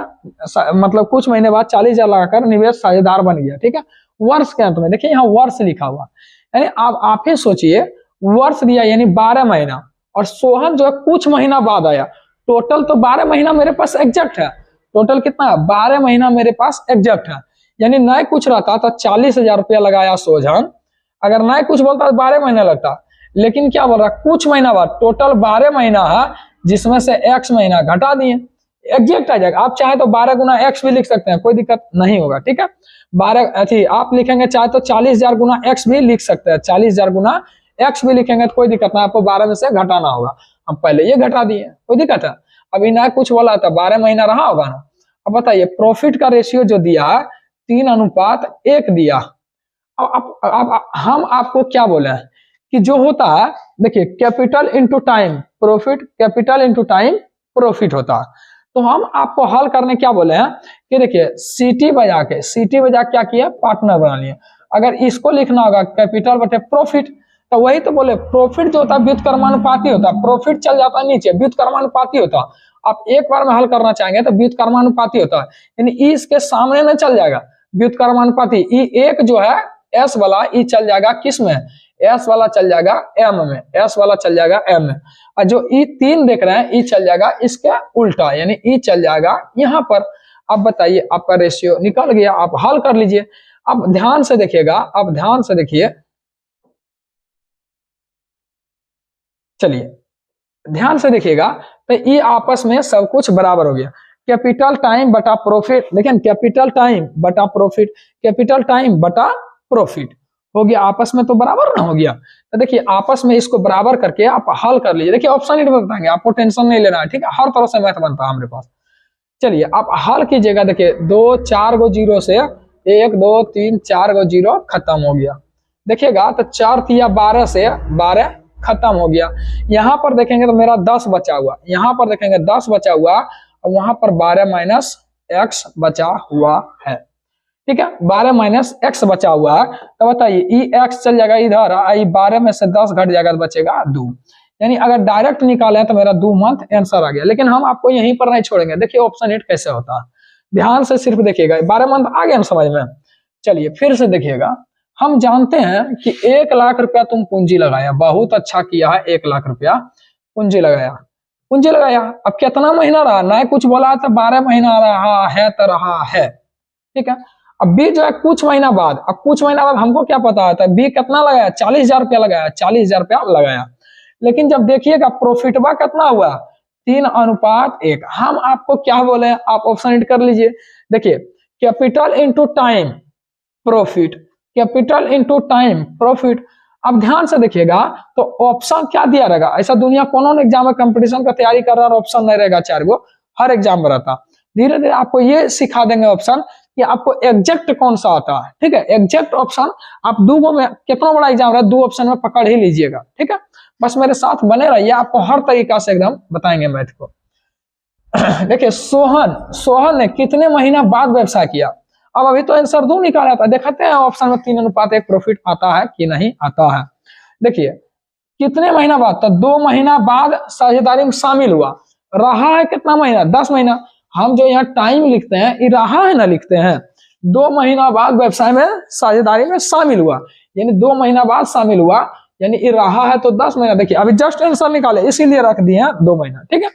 मतलब कुछ महीने बाद 40,000 लगाकर निवेश साझेदार बन गया, ठीक है। वर्ष के अंत में देखिए यहाँ वर्ष लिखा हुआ, यानी आप ही सोचिए, वर्ष दिया यानी 12 महीना, और सोहन जो है कुछ महीना बाद आया, टोटल तो 12 महीना मेरे पास एग्जैक्ट है, टोटल कितना है 12 महीना मेरे पास एग्जैक्ट है, यानी नहीं कुछ रहता तो 40,000 रुपया लगाया सोझन, अगर नहीं कुछ बोलता तो 12 महीना लगता, लेकिन क्या बोल रहा है कुछ महीना बाद, टोटल 12 महीना है जिसमें से x महीना घटा दिए, एग्जैक्ट आ जाएगा। आप चाहे तो 12 गुना x भी लिख सकते हैं, कोई दिक्कत नहीं होगा, ठीक है। 12 अथी आप लिखेंगे चाहे तो 40,000 गुना x भी लिख सकते हैं, 40,000 गुना x भी लिखेंगे तो कोई दिक्कत नहीं, आपको 12 में से घटाना होगा, हम पहले ये घटा दिए, कोई दिक्कत है। अभी ना कुछ बोला था 12 महीना रहा होगा ना। अब बताइए प्रॉफिट का रेशियो जो दिया 3:1 दिया। अब हम आपको क्या बोले हैं कि जो होता है देखिए capital into time profit, capital into time profit होता है। तो हम आपको हल करने क्या बोले हैं कि देखिए सीटी बजा क्या किया पार्टनर बना लिए। अगर इसको लिखना होगा कैपिटल बटे प्रॉफिट, तो वही तो बोले प्रॉफिट जो होता है व्युत्क्रमानुपाती होता है, प्रॉफिट चल जाता है नीचे व्युत्क्रमानुपाती होता है। आप एक बार में हल करना चाहेंगे तो व्युत्क्रमानुपाती होता है, यानी ई इसके सामने में चल जाएगा व्युत्क्रमानुपाती। ई एक जो है एस वाला ई चल जाएगा किस में, एस वाला चल जाएगा एम में, एस वाला चल जाएगा एम में, और जो ई 3 देख रहे हैं ई चल जाएगा इसके उल्टा, यानी ई चल जाएगा यहाँ पर। अब बताइए आपका रेशियो निकल गया, आप हल कर लीजिए। अब ध्यान से देखिएगा, अब ध्यान से देखिए, चलिए ध्यान से देखिएगा, तो ये आपस में सब कुछ बराबर हो गया। कैपिटल टाइम बटा प्रॉफिट, देखिए कैपिटल टाइम बटा प्रॉफिट, कैपिटल टाइम बटा प्रॉफिट हो गया, आपस में तो बराबर ना हो गया। तो देखिए आपस में इसको बराबर करके आप हल कर लीजिए। देखिए ऑप्शन ही बताएंगे, आपको टेंशन नहीं लेना है, ठीक है, हर तरह से मैथ बनता है हमारे पास। चलिए आप हल कीजिएगा, देखिए 2 4 गो जीरो से 1 2 3 4 गो जीरो खत्म हो गया। देखिएगा तो 4 तिया 12 से 12 खत्म हो गया। यहाँ पर देखेंगे तो मेरा 10 बचा हुआ, यहाँ पर देखेंगे 10 बचा हुआ, और वहां पर 12 माइनस एक्स बचा हुआ है, ठीक है, 12 माइनस एक्स बचा हुआ है। तो बताइए ई एक्स चल जाएगा इधर, आई 12 में से 10 घट जाएगा तो बचेगा 2, यानी अगर डायरेक्ट निकाले तो मेरा 2 मंथ आंसर आ गया। लेकिन हम आपको यहीं पर नहीं छोड़ेंगे, देखिए ऑप्शन 8 कैसे होता है, ध्यान से सिर्फ देखिएगा। 12 मंथ आ गया ना समझ में। चलिए फिर से देखिएगा, हम जानते हैं कि 1 लाख रुपया तुम पूंजी लगाया, बहुत अच्छा किया है, 1 लाख रुपया पूंजी लगाया, पूंजी लगाया। अब कितना महीना रहा, ना कुछ बोला तो 12 महीना रहा है तो रहा है, ठीक है। अब बी जो है कुछ महीना बाद, अब कुछ महीना बाद हमको क्या पता है, बी कितना लगाया 40,000 रुपया लगाया, 40,000 रुपया लगाया। लेकिन जब देखिएगा प्रॉफिटबा कितना हुआ 3:1। हम आपको क्या बोले, आप ऑप्शन हिट कर लीजिए। देखिए capital into time profit, capital into time profit. अब ध्यान से देखिएगा तो ऑप्शन क्या दिया रहेगा, ऐसा दुनिया कौन एग्जाम में कंपटीशन का तैयारी कर रहा है ऑप्शन नहीं रहेगा 4 गो, हर एग्जाम में रहता। धीरे धीरे आपको ये सिखा देंगे ऑप्शन कि आपको एग्जैक्ट कौन सा आता है, ठीक है। एग्जैक्ट ऑप्शन आप 2 गो में, कितना बड़ा एग्जाम रहा 2 ऑप्शन में पकड़ ही लीजिएगा, ठीक है। बस मेरे साथ बने रहिए, आपको हर तरीका से एकदम बताएंगे मैथ को। देखिए सोहन ने कितने महीना बाद व्यवसाय किया। अब अभी तो आंसर 2 निकाला था, देखते हैं ऑप्शन में 3:1 प्रॉफिट आता है कि नहीं आता है। देखिए कितने महीना बाद, तो 2 महीना बाद साझेदारी में शामिल हुआ, रहा है कितना महीना 10 महीना। हम जो यहाँ टाइम लिखते हैं ये रहा है ना लिखते हैं, 2 महीना बाद व्यवसाय में साझेदारी में शामिल हुआ, यानी 2 महीना बाद शामिल हुआ, यानी ये रहा है तो 10 महीना। देखिए अभी जस्ट आंसर निकाले इसीलिए रख दिए हैं 2 महीना, ठीक है,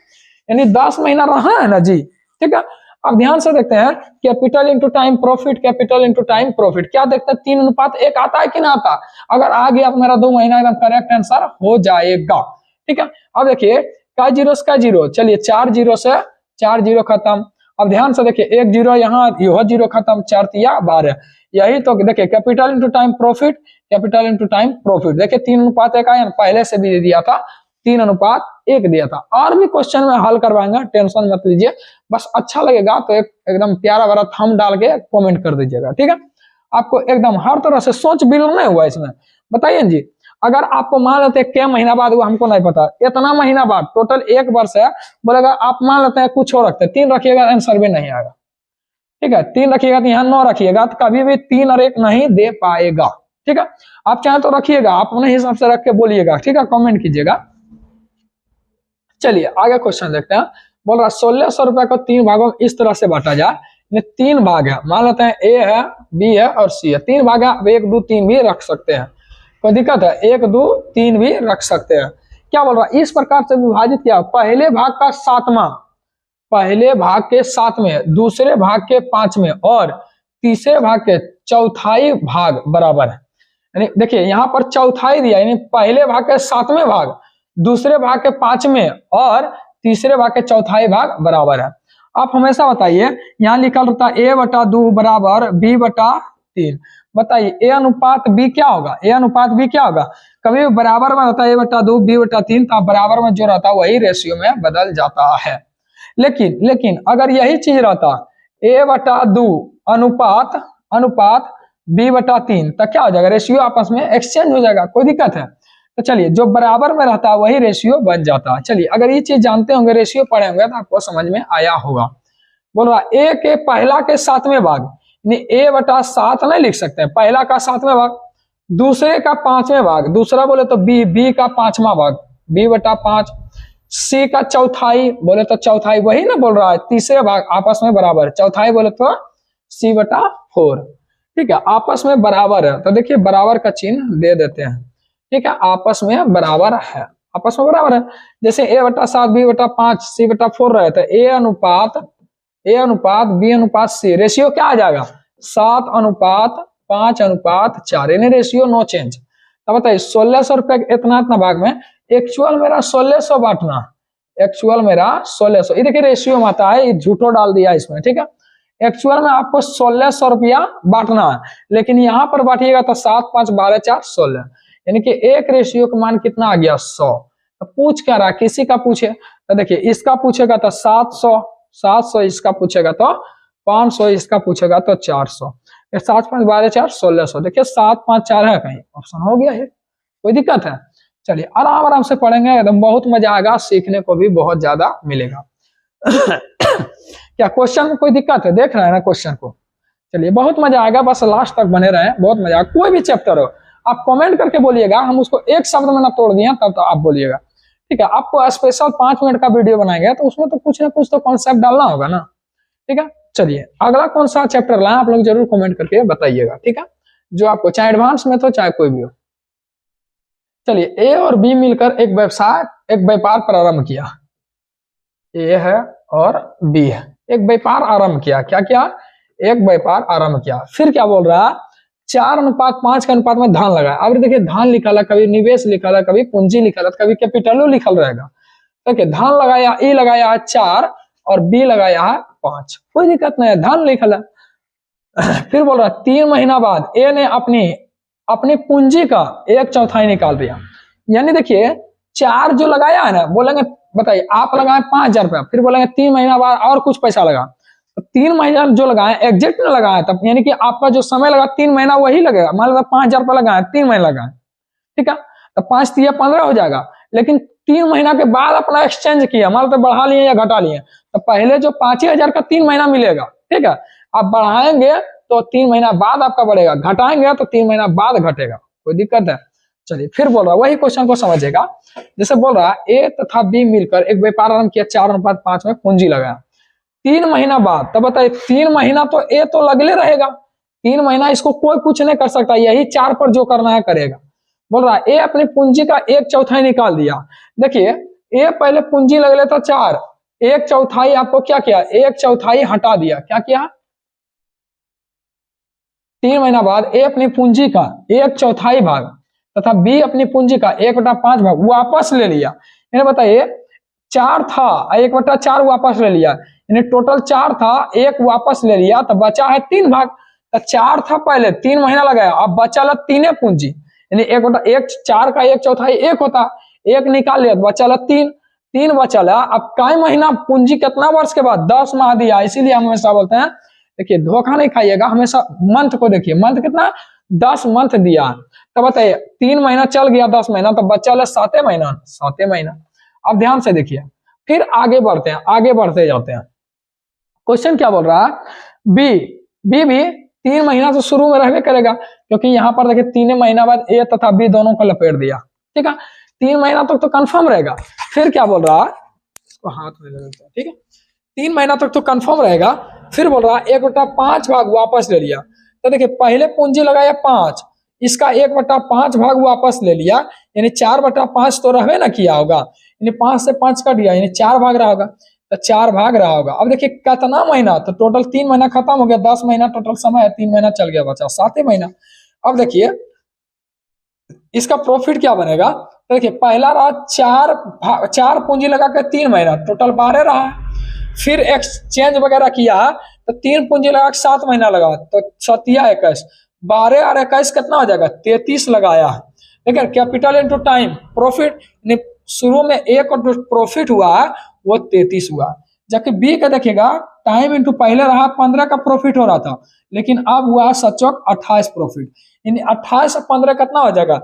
यानी 10 महीना रहा है ना जी, ठीक है। अब ध्यान से देखते हैं capital into time profit, capital into time profit क्या देखते हैं 3:1 आता है कि ना आता। अगर आ गया तो मेरा 2 महीना एकदम करेक्ट आंसर हो जाएगा, ठीक है। अब देखिए का जीरो, चलिए 4 जीरो से 4 जीरो खत्म। अब ध्यान से देखिए 1 जीरो यहाँ, यह जीरो खत्म, 4 तिया 12, यही तो देखिए capital into time profit, capital into time profit. देखिए 3:1 आया, पहले से भी दिया था 3:1 दिया था। और भी क्वेश्चन में हल करवाएंगे, टेंशन मत लीजिए, बस अच्छा लगेगा तो एकदम प्यारा भरा थंब डाल के कमेंट कर दीजिएगा, ठीक है। आपको एकदम हर तरह से सोच बिल्ड नहीं हुआ इसमें, बताइए जी। अगर आपको मान लेते हैं क्या महीना बाद हुआ हमको नहीं पता, इतना महीना बाद टोटल 1 वर्ष है, बोलेगा आप मान लेते हैं कुछ और रखते हैं, 3 रखिएगा आंसर भी नहीं आएगा, ठीक है। 3 रखिएगा तो यहाँ 9 रखिएगा तो कभी भी 3 और 1 नहीं दे पाएगा, ठीक है। आप चाहे तो रखिएगा, आप अपने हिसाब से रख के बोलिएगा, ठीक है, कमेंट कीजिएगा। चलिए आगे क्वेश्चन देखते हैं। बोल रहा 1600 रुपए को 3 भागों में इस तरह से बांटा जाए, 3 भाग है, मान लेते हैं ए है, बी है और सी है, 3 भाग है, 1 2 3 भी रख सकते हैं, कोई दिक्कत है, 1 2 3 भी रख सकते हैं। क्या बोल रहा है इस प्रकार से विभाजित किया, पहले भाग का 7वां, पहले भाग के 7वें, दूसरे भाग के 5वें और तीसरे भाग के चौथाई भाग बराबर है। यानी देखिए यहाँ पर चौथाई दिया, यानी पहले भाग के 7वें भाग, दूसरे भाग के 5वें और तीसरे भाग के चौथाई भाग बराबर है। आप हमेशा बताइए, यहाँ लिखा रहता है a/2 बराबर b/3। बताइए a अनुपात b क्या होगा? a अनुपात b क्या होगा? कभी बराबर में रहता है a/2 b/3, तो बराबर में जो रहता है वही रेशियो में बदल जाता है। लेकिन अगर यही चीज रहता a/2 अनुपात b/3, तो क्या हो जाएगा? रेशियो आपस में एक्सचेंज हो जाएगा, कोई दिक्कत है? तो चलिए, जो बराबर में रहता है वही रेशियो बन जाता है। चलिए, अगर ये चीज जानते होंगे, रेशियो पढ़े होंगे, तो आपको समझ में आया होगा। बोल रहा a के पहला के 7वें भाग, a/7 नहीं लिख सकते हैं, पहला का 7वें भाग, दूसरे का 5वें भाग, दूसरा बोले तो b का 5वां भाग b/5, c का चौथाई बोले तो चौथाई, वही ना बोल रहा है, तीसरे भाग आपस में बराबर, चौथाई बोले तो c/4। ठीक है, आपस में बराबर है, तो देखिए बराबर का चिन्ह दे देते हैं। ठीक है, आपस में बराबर है, आपस में बराबर है। जैसे a/7 b/5 c/4 रहे थे, a अनुपात b/c, रेशियो क्या आ जाएगा? 7:5:4, यानी रेशियो नो चेंज। अब बताइए 1600 रुपए इतना भाग में, एक्चुअल मेरा 1600 बांटना, एक्चुअल मेरा 1600, ये देखिए रेशियो में आता है, ये झूठो डाल दिया इसमें। ठीक है, एक्चुअल में आपको 1600 रुपया बांटना है, लेकिन यहाँ पर बांटिएगा तो 7:5:12:4 यानी कि एक रेशियो का मान कितना आ गया? 100। तो पूछ क्या रहा, किसी का पूछे तो देखिए, इसका पूछेगा तो 700, इसका पूछेगा तो 500, इसका पूछेगा तो 400। 7:5:12:4 1600, देखिए 7:5:4 है, कहीं ऑप्शन हो गया है, कोई दिक्कत है? चलिए आराम से पढ़ेंगे, एकदम बहुत मजा आएगा, सीखने को भी बहुत ज्यादा मिलेगा। क्या क्वेश्चन में कोई दिक्कत है? देख रहे हैं ना क्वेश्चन को? चलिए बहुत मजा आएगा, बस लास्ट तक बने रहे, बहुत मजा आएगा। कोई भी चैप्टर हो आप कमेंट करके बोलिएगा, हम उसको एक शब्द में ना तोड़ दिए तब तो आप बोलिएगा। ठीक है, आपको स्पेशल 5 मिनट का वीडियो बनाएंगे, तो उसमें तो कुछ ना कुछ तो कॉन्सेप्ट डालना होगा ना। ठीक है, चलिए अगला कौन सा चैप्टर लाए आप लोग जरूर कमेंट करके बताइएगा। ठीक है, जो आपको चाहे एडवांस में तो चाहे कोई भी हो। चलिए, ए और बी मिलकर एक व्यापार प्रारंभ किया, ए है और बी है, एक व्यापार आरंभ किया। क्या किया? एक व्यापार आरंभ किया। फिर क्या बोल रहा है? 4:5 के अनुपात में धान लगाया। अब देखिए धान लिखा है, कभी निवेश लिखा है, कभी पूंजी लिखा है, कभी कैपिटलो लिखल रहेगा। देखिए धान लगाया, ए लगाया है 4 और बी लगाया है 5, कोई दिक्कत नहीं है, धान लिखल है। फिर बोल रहा है 3 महीना बाद ए ने अपनी पूंजी का 1/4 निकाल दिया। यानी देखिए 4 जो लगाया है ना, बोलेंगे बताइए आप लगाए 5,000 रुपया, फिर बोलेंगे 3 महीना बाद और कुछ पैसा लगा, तो 3 महीना जो लगाए एग्जैक्ट में लगाए, तब यानी कि आपका जो समय लगा 3 महीना वही लगेगा। मान लो 5,000 रुपया लगाए, 3 महीना लगाए, ठीक है, तो 5 3 15 हो जाएगा। लेकिन 3 महीना के बाद अपना एक्सचेंज किया, मान लो तो बढ़ा लिए या घटा लिए, तो पहले जो 5,000 का 3 महीना मिलेगा, ठीक है, आप बढ़ाएंगे तो 3 महीना बाद आपका बढ़ेगा, घटाएंगे तो 3 महीना बाद घटेगा, कोई दिक्कत है? चलिए फिर बोल रहा है, वही क्वेश्चन को समझेगा। जैसे बोल रहा है ए तथा बी मिलकर एक व्यापार आरंभ किया, 4:5 में पूंजी लगाया। 3 महीना बाद, तब बताइए 3 महीना तो ए तो लगले रहेगा, 3 महीना इसको कोई कुछ नहीं कर सकता, यही 4 पर जो करना है करेगा। बोल रहा है ए अपनी पूंजी का 1/4 निकाल दिया। देखिए ए पहले पूंजी लग लेता 4, 1/4 आपको क्या किया? 1/4 हटा दिया। क्या किया? 3 महीना बाद ए अपनी पूंजी का 1/4 भाग तथा बी अपनी पूंजी का 1/5 भाग वापस ले लिया। यानी बताइए 4 था, 1/4 वापस ले लिया, यानी टोटल 4 था, 1 वापस ले लिया, तो बचा है 3 भाग। तो 4 था पहले, 3 महीना लगाया, अब बचा 3 पूंजी, यानी 4 का 1/4 1 होता, 1 निकाल लिया, बचा 3 बचा। अब कई महीना पूंजी कितना वर्ष के बाद? 10 माह दिया। इसीलिए हम हमेशा बोलते हैं, देखिए धोखा नहीं खाइएगा, हमेशा मंथ को देखिए, मंथ कितना? 10 मंथ दिया। तो बताइए 3 महीना चल गया, 10 महीना, तो बच्चा 7 महीना। अब ध्यान से देखिए, फिर आगे बढ़ते हैं, आगे बढ़ते जाते हैं। क्वेश्चन क्या बोल रहा है? बी भी 3 महीना से शुरू में रहने करेगा, क्योंकि यहाँ पर देखिए 3 महीना बाद ए तथा बी दोनों को लपेट दिया, ठीक है, 3 महीना तक तो कंफर्म रहेगा। फिर क्या बोल रहा है? इसको हाथ में लगता है, ठीक है, 3 महीना तक तो कंफर्म रहेगा। फिर बोल रहा है 1/5 भाग वापस ले लिया। तो देखिए पहले पूंजी लगाया 5, इसका 1/5 भाग वापस ले लिया, यानी 4/5 तो रहवे ना किया होगा, यानी 5 से 5 कट गया, यानी 4 भाग रहा होगा। तो 4 भाग रहा होगा। अब देखिए कितना महीना, तो टोटल 3 महीना खत्म हो गया, 10 महीना टोटल समय है, 3 महीना चल गया, बचा 7 महीना। अब देखिए इसका प्रॉफिट क्या बनेगा, तो देखिए पहला रहा 4 पूंजी लगा के 3 महीना, टोटल 12 रहा। फिर एक्सचेंज वगैरह किया तो 3 पूंजी लगा के 7 महीना लगा, तो 7 12 और 21 कितना हो जाएगा, 33 लगाया है। लेकिन कैपिटल इंटू टाइम प्रॉफिट, शुरू में एक और प्रॉफिट हुआ वो 33 हुआ। जबकि बी का देखिएगा टाइम इंटू पहले रहा 15 का प्रॉफिट हो रहा था, लेकिन अब हुआ सचोक 28 प्रॉफिट, यानी 28 और 15 कितना हो जाएगा,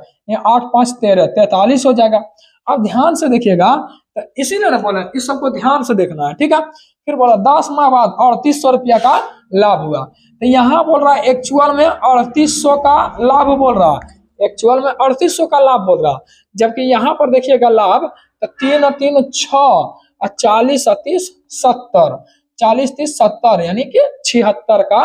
8 5 13 43 हो जाएगा। अब ध्यान से देखिएगा, तो इसीलिए ना बोला इस सबको ध्यान से देखना है, ठीक है। फिर बोला 10 माह बाद 3800 रुपया का लाभ हुआ, तो यहाँ बोल रहा है एक्चुअल में 3800 का लाभ बोल रहा है, एक्चुअल में 3800 का लाभ बोल रहा, जबकि यहाँ पर देखिएगा लाभ तो 3 और 3 6 और 40 और 30 70, 40 30 70 यानी कि 76 का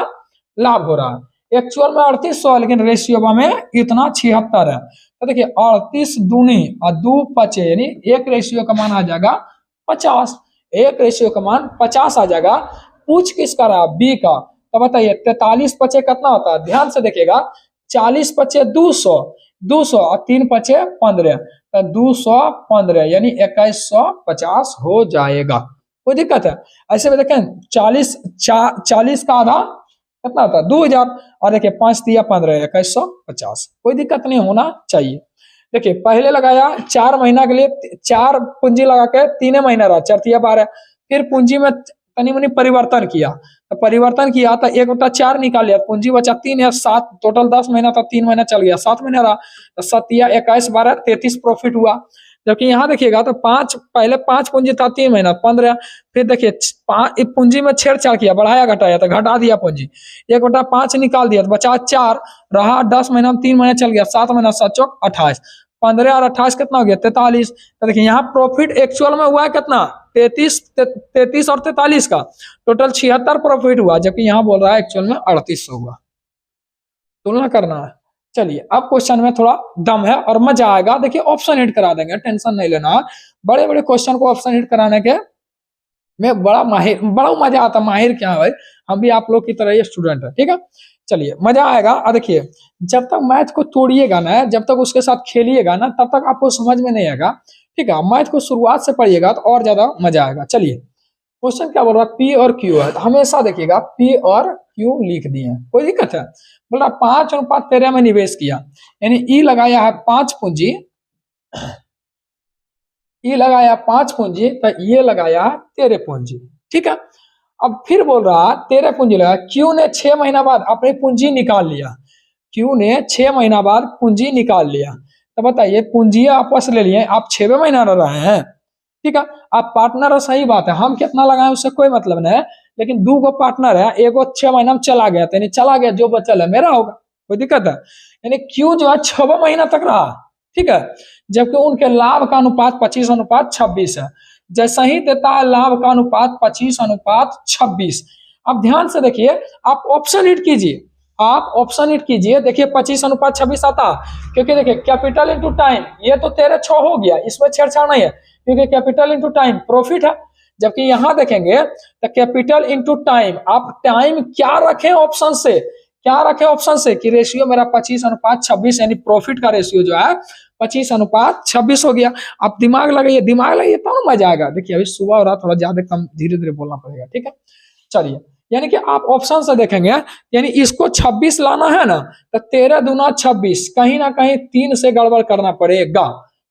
लाभ हो रहा है। एक्चुअल में 3800 लेकिन रेशियो में इतना 76 है। तो देखिए 38 दूनी और 2 पचे यानी एक रेशियो का मान आ जाएगा 50, एक रेशियो का मान 50 आ जाएगा। पूछ किसका रहा, बी का। तो बताइए 43 पचे कितना होता है, ध्यान से देखिएगा 40 पचे 200, 200 और 3 पचे 15, तो 215 यानी 2150 हो जाएगा। कोई दिक्कत है, ऐसे में देखें 40 का आधा कितना होता है 2000, और देखिए 5 दिया 15 2150, कोई दिक्कत नहीं होना चाहिए। देखिए पहले लगाया 4 महीना के लिए 4 पूंजी लगा के 3 महीना रहा, 4 तिया 12, फिर पूंजी में तनी मुनी परिवर्तन किया, तो परिवर्तन किया तो 1/4 निकाल लिया, पूंजी बचा 3 या 7, टोटल 10 महीना था, 3 महीना चल गया, 7 महीना रहा, तो 7 या 21 12 33 प्रॉफिट हुआ। जबकि यहाँ देखिएगा तो 5 पहले 5 पूंजी था 3 महीना 15, फिर देखिए पूंजी में छेड़छाड़ किया, बढ़ाया घटाया तो घटा दिया पूंजी, 1/5 निकाल दिया तो बचा 4 रहा, 10 महीना 3 महीना चल गया, 7 महीना 7 चौक 28, 15 और 28 कितना हो गया 43। तो देखिए यहाँ प्रॉफिट एक्चुअल में हुआ है कितना 33 और 43 का टोटल 76 प्रॉफिट हुआ, जबकि यहाँ बोल रहा है एक्चुअल में 3800 हुआ। तुलना करना है। चलिए अब क्वेश्चन में थोड़ा दम है और मजा आएगा, देखिए ऑप्शन हिट करा देंगे, टेंशन नहीं लेना, बड़े बड़े क्वेश्चन को ऑप्शन हिट कराने के में बड़ा मजा आता, माहिर क्या है भाई, हम भी आप लोग की तरह ही स्टूडेंट है, ठीक है। चलिए मजा आएगा। और देखिए जब तक मैथ को तोड़िएगा ना, जब तक उसके साथ खेलिएगा ना, तब तक आपको समझ में नहीं आएगा, ठीक है। मैथ को शुरुआत से पढ़िएगा तो और ज्यादा मजा आएगा। चलिए क्वेश्चन क्या बोल रहा है, पी और क्यू है, तो हमेशा देखिएगा पी और क्यू लिख दिए, कोई दिक्कत है। बोल रहा 5/13 में निवेश किया, यानी ई लगाया है 5 पूंजी, ई लगाया 5 पूंजी, तो ये लगाया 13 पूंजी, ठीक है। अब फिर बोल रहा 13 पूंजी लगाया, क्यू ने 6 महीना बाद अपनी पूंजी निकाल लिया, क्यू ने 6 महीना बाद पूंजी निकाल लिया, तो बताइए पूंजी आपस ले लिए, आप 6वें महीना रह रहे हैं, ठीक है। आप पार्टनर है, सही बात है, हम कितना लगाए उससे कोई मतलब नहीं है, लेकिन 2 गो पार्टनर है, एगो 6 महीना में चला गया, तो चला गया, जो बचल है मेरा होगा, कोई दिक्कत है। यानी क्यू जो है 6वां महीना तक रहा, ठीक है, जबकि उनके लाभ का अनुपात 25/26 है, जैसा ही देता है लाभ का अनुपात 25/26। अब ध्यान से देखिए, आप ऑप्शन हिट कीजिए, आप ऑप्शन हिट कीजिए, देखिए 25/26 आता, क्योंकि देखिए कैपिटल इंटू टाइम, ये तो 13 हो गया, इसमें छेड़छाड़ नहीं है, क्योंकि कैपिटल इंटू टाइम प्रॉफिट है। जबकि यहां देखेंगे तो कैपिटल इंटू टाइम, आप टाइम क्या रखें ऑप्शन से, क्या रखें ऑप्शन से कि रेशियो मेरा 25/26, यानी प्रॉफिट का रेशियो जो है 25/26 हो गया। आप दिमाग लगाइए तो मजा आएगा। देखिए अभी सुबह हो रहा, थोड़ा ज्यादा कम धीरे धीरे बोलना पड़ेगा, ठीक है। चलिए यानी कि आप ऑप्शन से देखेंगे, यानी इसको 26 लाना है ना, तो 13 दूना 26, कहीं ना कहीं 3 से गड़बड़ करना पड़ेगा,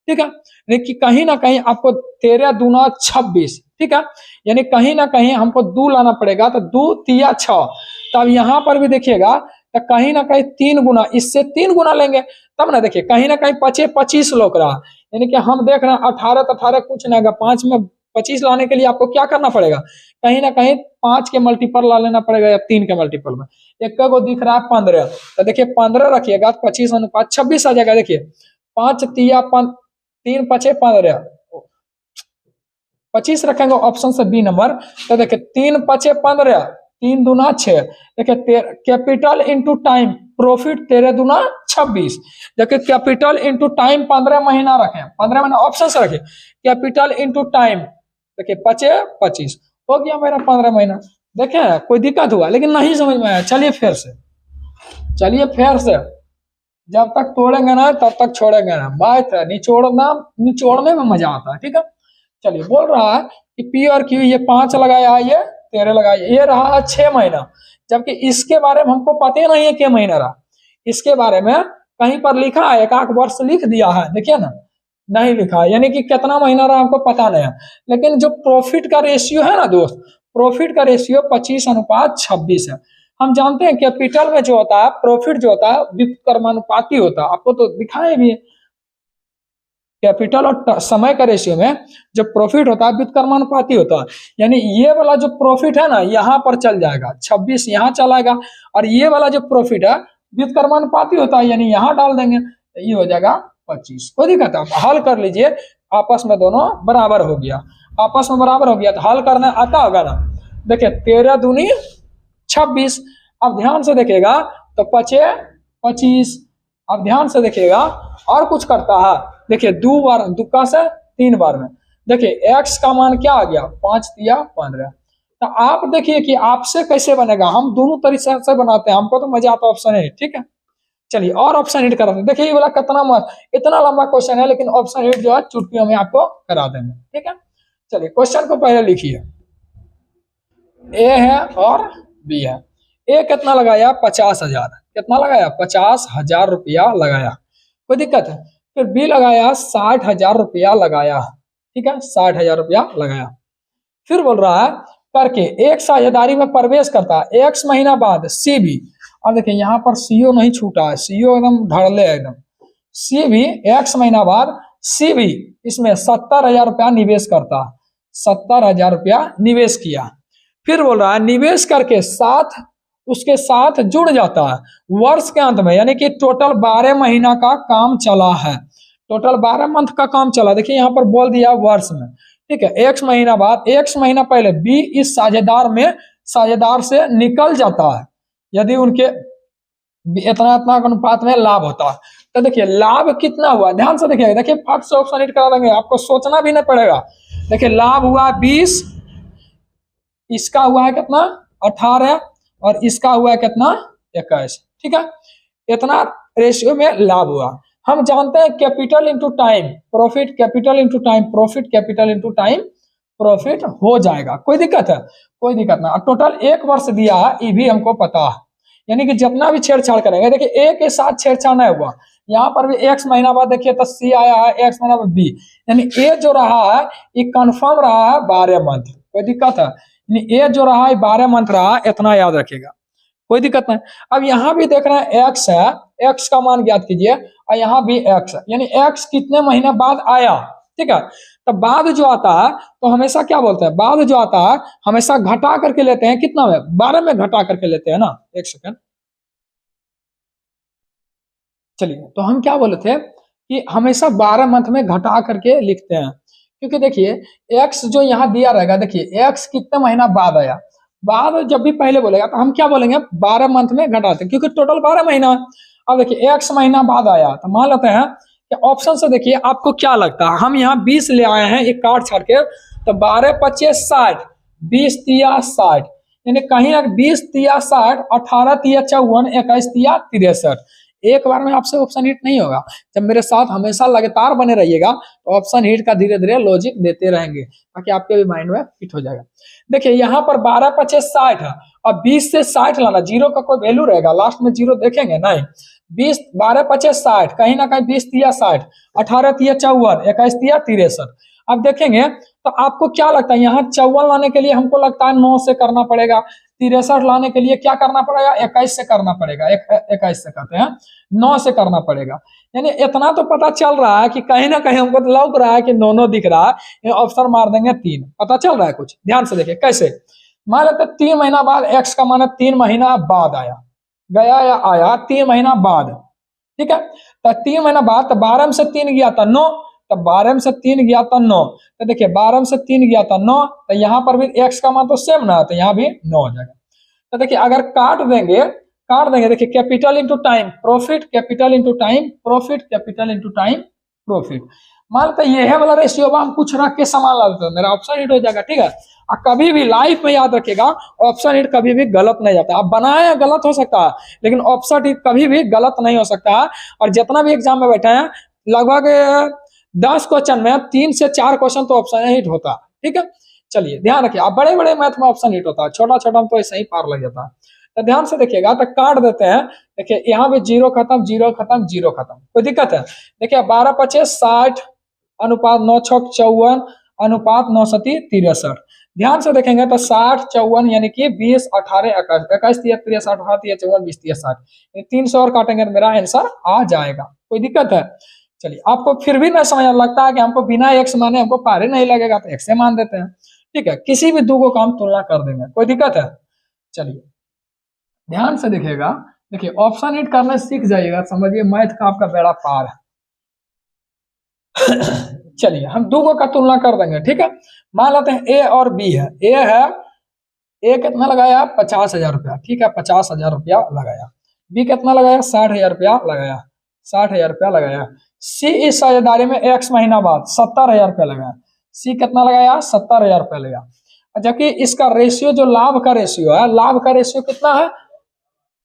ठीक है। यानी कहीं ना कहीं आपको 13 दूना 26, ठीक है, यानी कहीं ना कहीं हमको 2 लाना पड़ेगा, तो 2 तिया 6, तब यहां पर भी देखिएगा तो कहीं ना कहीं 3 गुना, इससे 3 गुना लेंगे तब ना, देखिए कहीं ना कहीं 25 लोग रहा, यानी कि हम देख रहे हैं 18 तो 18 कुछ नहीं होगा, 5 में 25 लाने के लिए आपको क्या करना पड़ेगा, कहीं ना कहीं 5 के मल्टीपल ला लेना पड़ेगा, या 3 के मल्टीपल में। एक को दिख रहा है 15, तो देखिए 15 रखिएगा तो 25/26 आ जाएगा। देखिए 5 तिया 3 5 15, 25 रखेंगे ऑप्शन से बी नंबर, तो देखिए 3 5 15, 3 दूना 6, देखिए कैपिटल इंटू टाइम प्रॉफिट 13 दूना 26, देखिए कैपिटल इंटू टाइम 15 महीना रखें, 15 महीना ऑप्शन से रखें, कैपिटल इंटू टाइम देखिए 25 हो गया मेरा 15 महीना। देखे कोई दिक्कत हुआ, लेकिन नहीं समझ में आया, चलिए फिर से जब तक तोड़ेंगे ना तब तक छोड़ेंगे ना। मैथ है, निचोड़ने में मजा आता है। ठीक है, चलिए बोल रहा है कि पी और क्यू, ये 5 लगाया, ये 13 लगाया, ये रहा 6 महीना, जबकि इसके बारे में हमको पता ही नहीं है क्या महीना रहा। इसके बारे में कहीं पर लिखा है, एक आध वर्ष लिख दिया है, देखिए ना, नहीं लिखा है, यानी कि कितना महीना रहा हमको पता नहीं है। लेकिन जो प्रॉफिट का रेशियो है ना दोस्त, प्रॉफिट का रेशियो 25:26 है। हम जानते हैं कैपिटल में जो होता है, प्रॉफिट जो होता है व्युत्क्रमानुपाती होता है, आपको तो दिखाए भी है। कैपिटल और समय का रेशियो में जो प्रॉफिट होता है व्युत्क्रमानुपाती होता है, यानी ये वाला जो प्रॉफिट है ना यहाँ पर चल जाएगा, 26 यहाँ चलाएगा, और ये वाला जो प्रॉफिट है व्युत्क्रमानुपाती होता है, यानी यहाँ डाल देंगे, ये हो जाएगा 25। कोई दिक्कत है, हल कर लीजिए, आपस में दोनों बराबर हो गया, आपस में बराबर हो गया तो हल करने आता होगा ना। देखिए 13 दूनी 26, अब ध्यान से देखिएगा तो 25, अब ध्यान से देखिएगा और कुछ करता है। देखिए 2 बार, दुक्का से 3 बार में, देखिए x का मान क्या आ गया, 5 दिया 15। तो आप देखिए कि आपसे कैसे बनेगा, हम दोनों तरीके से बनाते हैं, हमको तो मजा आता है ऑप्शन ए। ठीक है, चलिए और ऑप्शन हिट कराते हैं। देखिए ये वाला कितना इतना लंबा क्वेश्चन है, लेकिन ऑप्शन हिट जो है चुटकियों में आपको करा देंगे। ठीक है, चलिए क्वेश्चन को पहले लिखिए, ए है और बी है। ए कितना लगाया, 50,000, कितना लगाया, 50,000 रुपया लगाया, कोई दिक्कत है। फिर बी लगाया 60,000 रुपया लगाया, ठीक है, 60,000 रुपया लगाया। फिर बोल रहा है करके एक साझेदारी में प्रवेश करता है एक्स महीना बाद सी भी, और देखिए यहाँ पर सीओ नहीं छूटा है, सीओ एकदम धड़ले है एकदम। सी भी एक्स महीना बाद सी भी इसमें 70,000 रुपया निवेश करता है, 70,000 रुपया निवेश किया। फिर बोल रहा है निवेश करके उसके साथ जुड़ जाता है वर्ष के अंत में, यानी कि टोटल 12 महीना का काम चला है, टोटल 12 मंथ का काम चला। देखिए यहाँ पर बोल दिया वर्ष में, ठीक है। एक्स महीना बाद, एक्स महीना पहले बी इस साझेदार से निकल जाता है यदि उनके इतना इतना अनुपात में लाभ होता है। तो देखिए लाभ कितना हुआ, ध्यान से देखिए, देखिए फट से ऑप्शन हिट करा देंगे, आपको सोचना भी नहीं पड़ेगा। देखिए लाभ हुआ 20, इसका हुआ है कितना 18, और इसका हुआ है कितना 21, ठीक है। इतना रेशियो में लाभ हुआ। हम जानते हैं capital into time profit, capital into time profit, capital into time profit हो जाएगा, कोई दिक्कत है, कोई दिक्कत ना। टोटल 1 वर्ष दिया है, ये भी हमको पता है, यानी कि जितना भी छेड़छाड़ करेंगे, देखिए ए के साथ छेड़छाड़ नहीं हुआ, यहाँ पर भी एक्स महीना बाद देखिए तो सी आया है, एक्स महीना बाद बी, यानी ए जो रहा है ये कंफर्म रहा है 12 मंथ, कोई दिक्कत है, यानी ए जो रहा है 12 मंथ रहा, इतना याद रखिएगा, कोई दिक्कत नहीं। अब यहाँ भी देख रहे हैं एक्स है, एक्स का मान ज्ञात कीजिए, और यहाँ भी एक्स है, यानी एक्स कितने महीने बाद आया, ठीक है। तो बाद जो आता है तो हमेशा क्या बोलते हैं, बाद जो आता है हमेशा घटा करके लेते हैं, कितना में 12 में घटा करके लेते हैं ना। एक सेकंड, चलिए तो हम क्या बोले थे कि हमेशा 12 मंथ में घटा करके लिखते हैं, क्योंकि देखिए एक्स जो यहाँ दिया रहेगा, देखिए एक्स कितने महीना बाद आया, बाद जब भी पहले बोलेगा तो हम क्या बोलेंगे 12 मंथ में घटाते हैं, क्योंकि टोटल 12 महीना। अब देखिए एक्स महीना बाद आया, तो मान लेते हैं कि ऑप्शन से देखिए आपको क्या लगता है, हम यहाँ 20 ले आए हैं एक काट छाट के, तो 12 25 60, 20 तिया 60, यानी कहीं 20 तिया 60, 18 तिया 54, 21 तिया 63। एक बार में आपसे ऑप्शन हिट नहीं होगा, जब मेरे साथ हमेशा लगातार बने रहिएगा तो ऑप्शन हिट का धीरे धीरे लॉजिक देते रहेंगे, ताकि आपके भी माइंड में फिट हो जाएगा। देखिए यहाँ पर 12 25 60 है, और 20 से 60 लाना, जीरो का कोई वैल्यू रहेगा, लास्ट में जीरो देखेंगे नहीं। 20 12 25 60, कहीं ना कहीं 20 तिया 60, 18 तिया 54, 21 तिया 63। अब देखेंगे तो आपको क्या लगता है, यहाँ 54 लाने के लिए हमको लगता है 9 से करना पड़ेगा, 63 लाने के लिए क्या करना पड़ेगा, 21 से करना पड़ेगा, 21 से करते हैं, 9 से करना पड़ेगा। यानी इतना तो पता चल रहा है कि कहीं ना कहीं हमको तो लग रहा है कि 9 दिख रहा है, ऑप्शन मार देंगे 3, पता चल रहा है कुछ। ध्यान से देखिए कैसे, मान लेते 3 महीना बाद, एक्स का मान 3 महीना बाद आया, गया या आया 3 महीना बाद, ठीक है। तो 3 महीना बाद, तो 12 में से 3 गया था 9, तो 12 में से 3 गया था 9, तो देखिए 12 में से 3 गया था 9, तो यहाँ पर भी एक्स का मान तो सेम ना, तो यहाँ भी 9 हो जाएगा। तो देखिए अगर काट देंगे, देखिए capital into time profit, capital into time profit, capital into time profit, मान लेते ये है वाला रेशियो हम कुछ रख के सामान ला देते हैं, मेरा ऑप्शन हिट हो जाएगा, ठीक है। और कभी भी लाइफ में याद रखिएगा, ऑप्शन हिट कभी भी गलत नहीं जाता। आप बनाए गलत हो सकता है, लेकिन ऑप्शन हिट कभी भी गलत नहीं हो सकता है। और जितना भी एग्जाम में बैठे हैं, लगभग 10 क्वेश्चन में 3 से 4 क्वेश्चन तो ऑप्शन हिट होता है, ठीक है। चलिए ध्यान रखिए, आप बड़े बड़े मैथ में ऑप्शन हिट होता है, छोटा छोटा में तो ऐसे ही पार लग जाता है। तो ध्यान से देखिएगा, तो काट देते हैं। देखिए यहाँ पे 0 खत्म, 0 खत्म, 0 खत्म, कोई दिक्कत है? देखिए 12 25 60 अनुपात 9 6 54 अनुपात 9 7 63। ध्यान से देखेंगे तो 60 54 यानी कि 20 18 21 21 63 60 18 54 20 30 60, 300 और काटेंगे तो मेरा आंसर आ जाएगा। कोई दिक्कत है? चलिए, आपको फिर भी ना समझ लगता है कि हमको बिना एक्स माने हमको पारे नहीं लगेगा, तो एक्स से मान देते हैं, ठीक है। किसी भी दो को काम तुलना कर देंगे, कोई दिक्कत है? चलिए ध्यान से देखिएगा, देखिए ऑप्शन हिट करने सीख जाइएगा, समझिए मैथ का आपका बेड़ा पार है। चलिए हम दो का तुलना कर देंगे, ठीक है। मान लेते हैं ए और बी है। ए कितना लगाया? 50,000 रुपया, ठीक है, 50,000 रुपया लगाया। बी कितना लगाया? 60,000 रुपया लगाया, 60,000 रुपया लगाया। सी इस साझेदारी में x महीना बाद 70,000 रुपया लगाया। सी कितना लगाया? 70,000 रुपया लगाया। जबकि इसका रेशियो जो लाभ का रेशियो है, लाभ का रेशियो कितना है?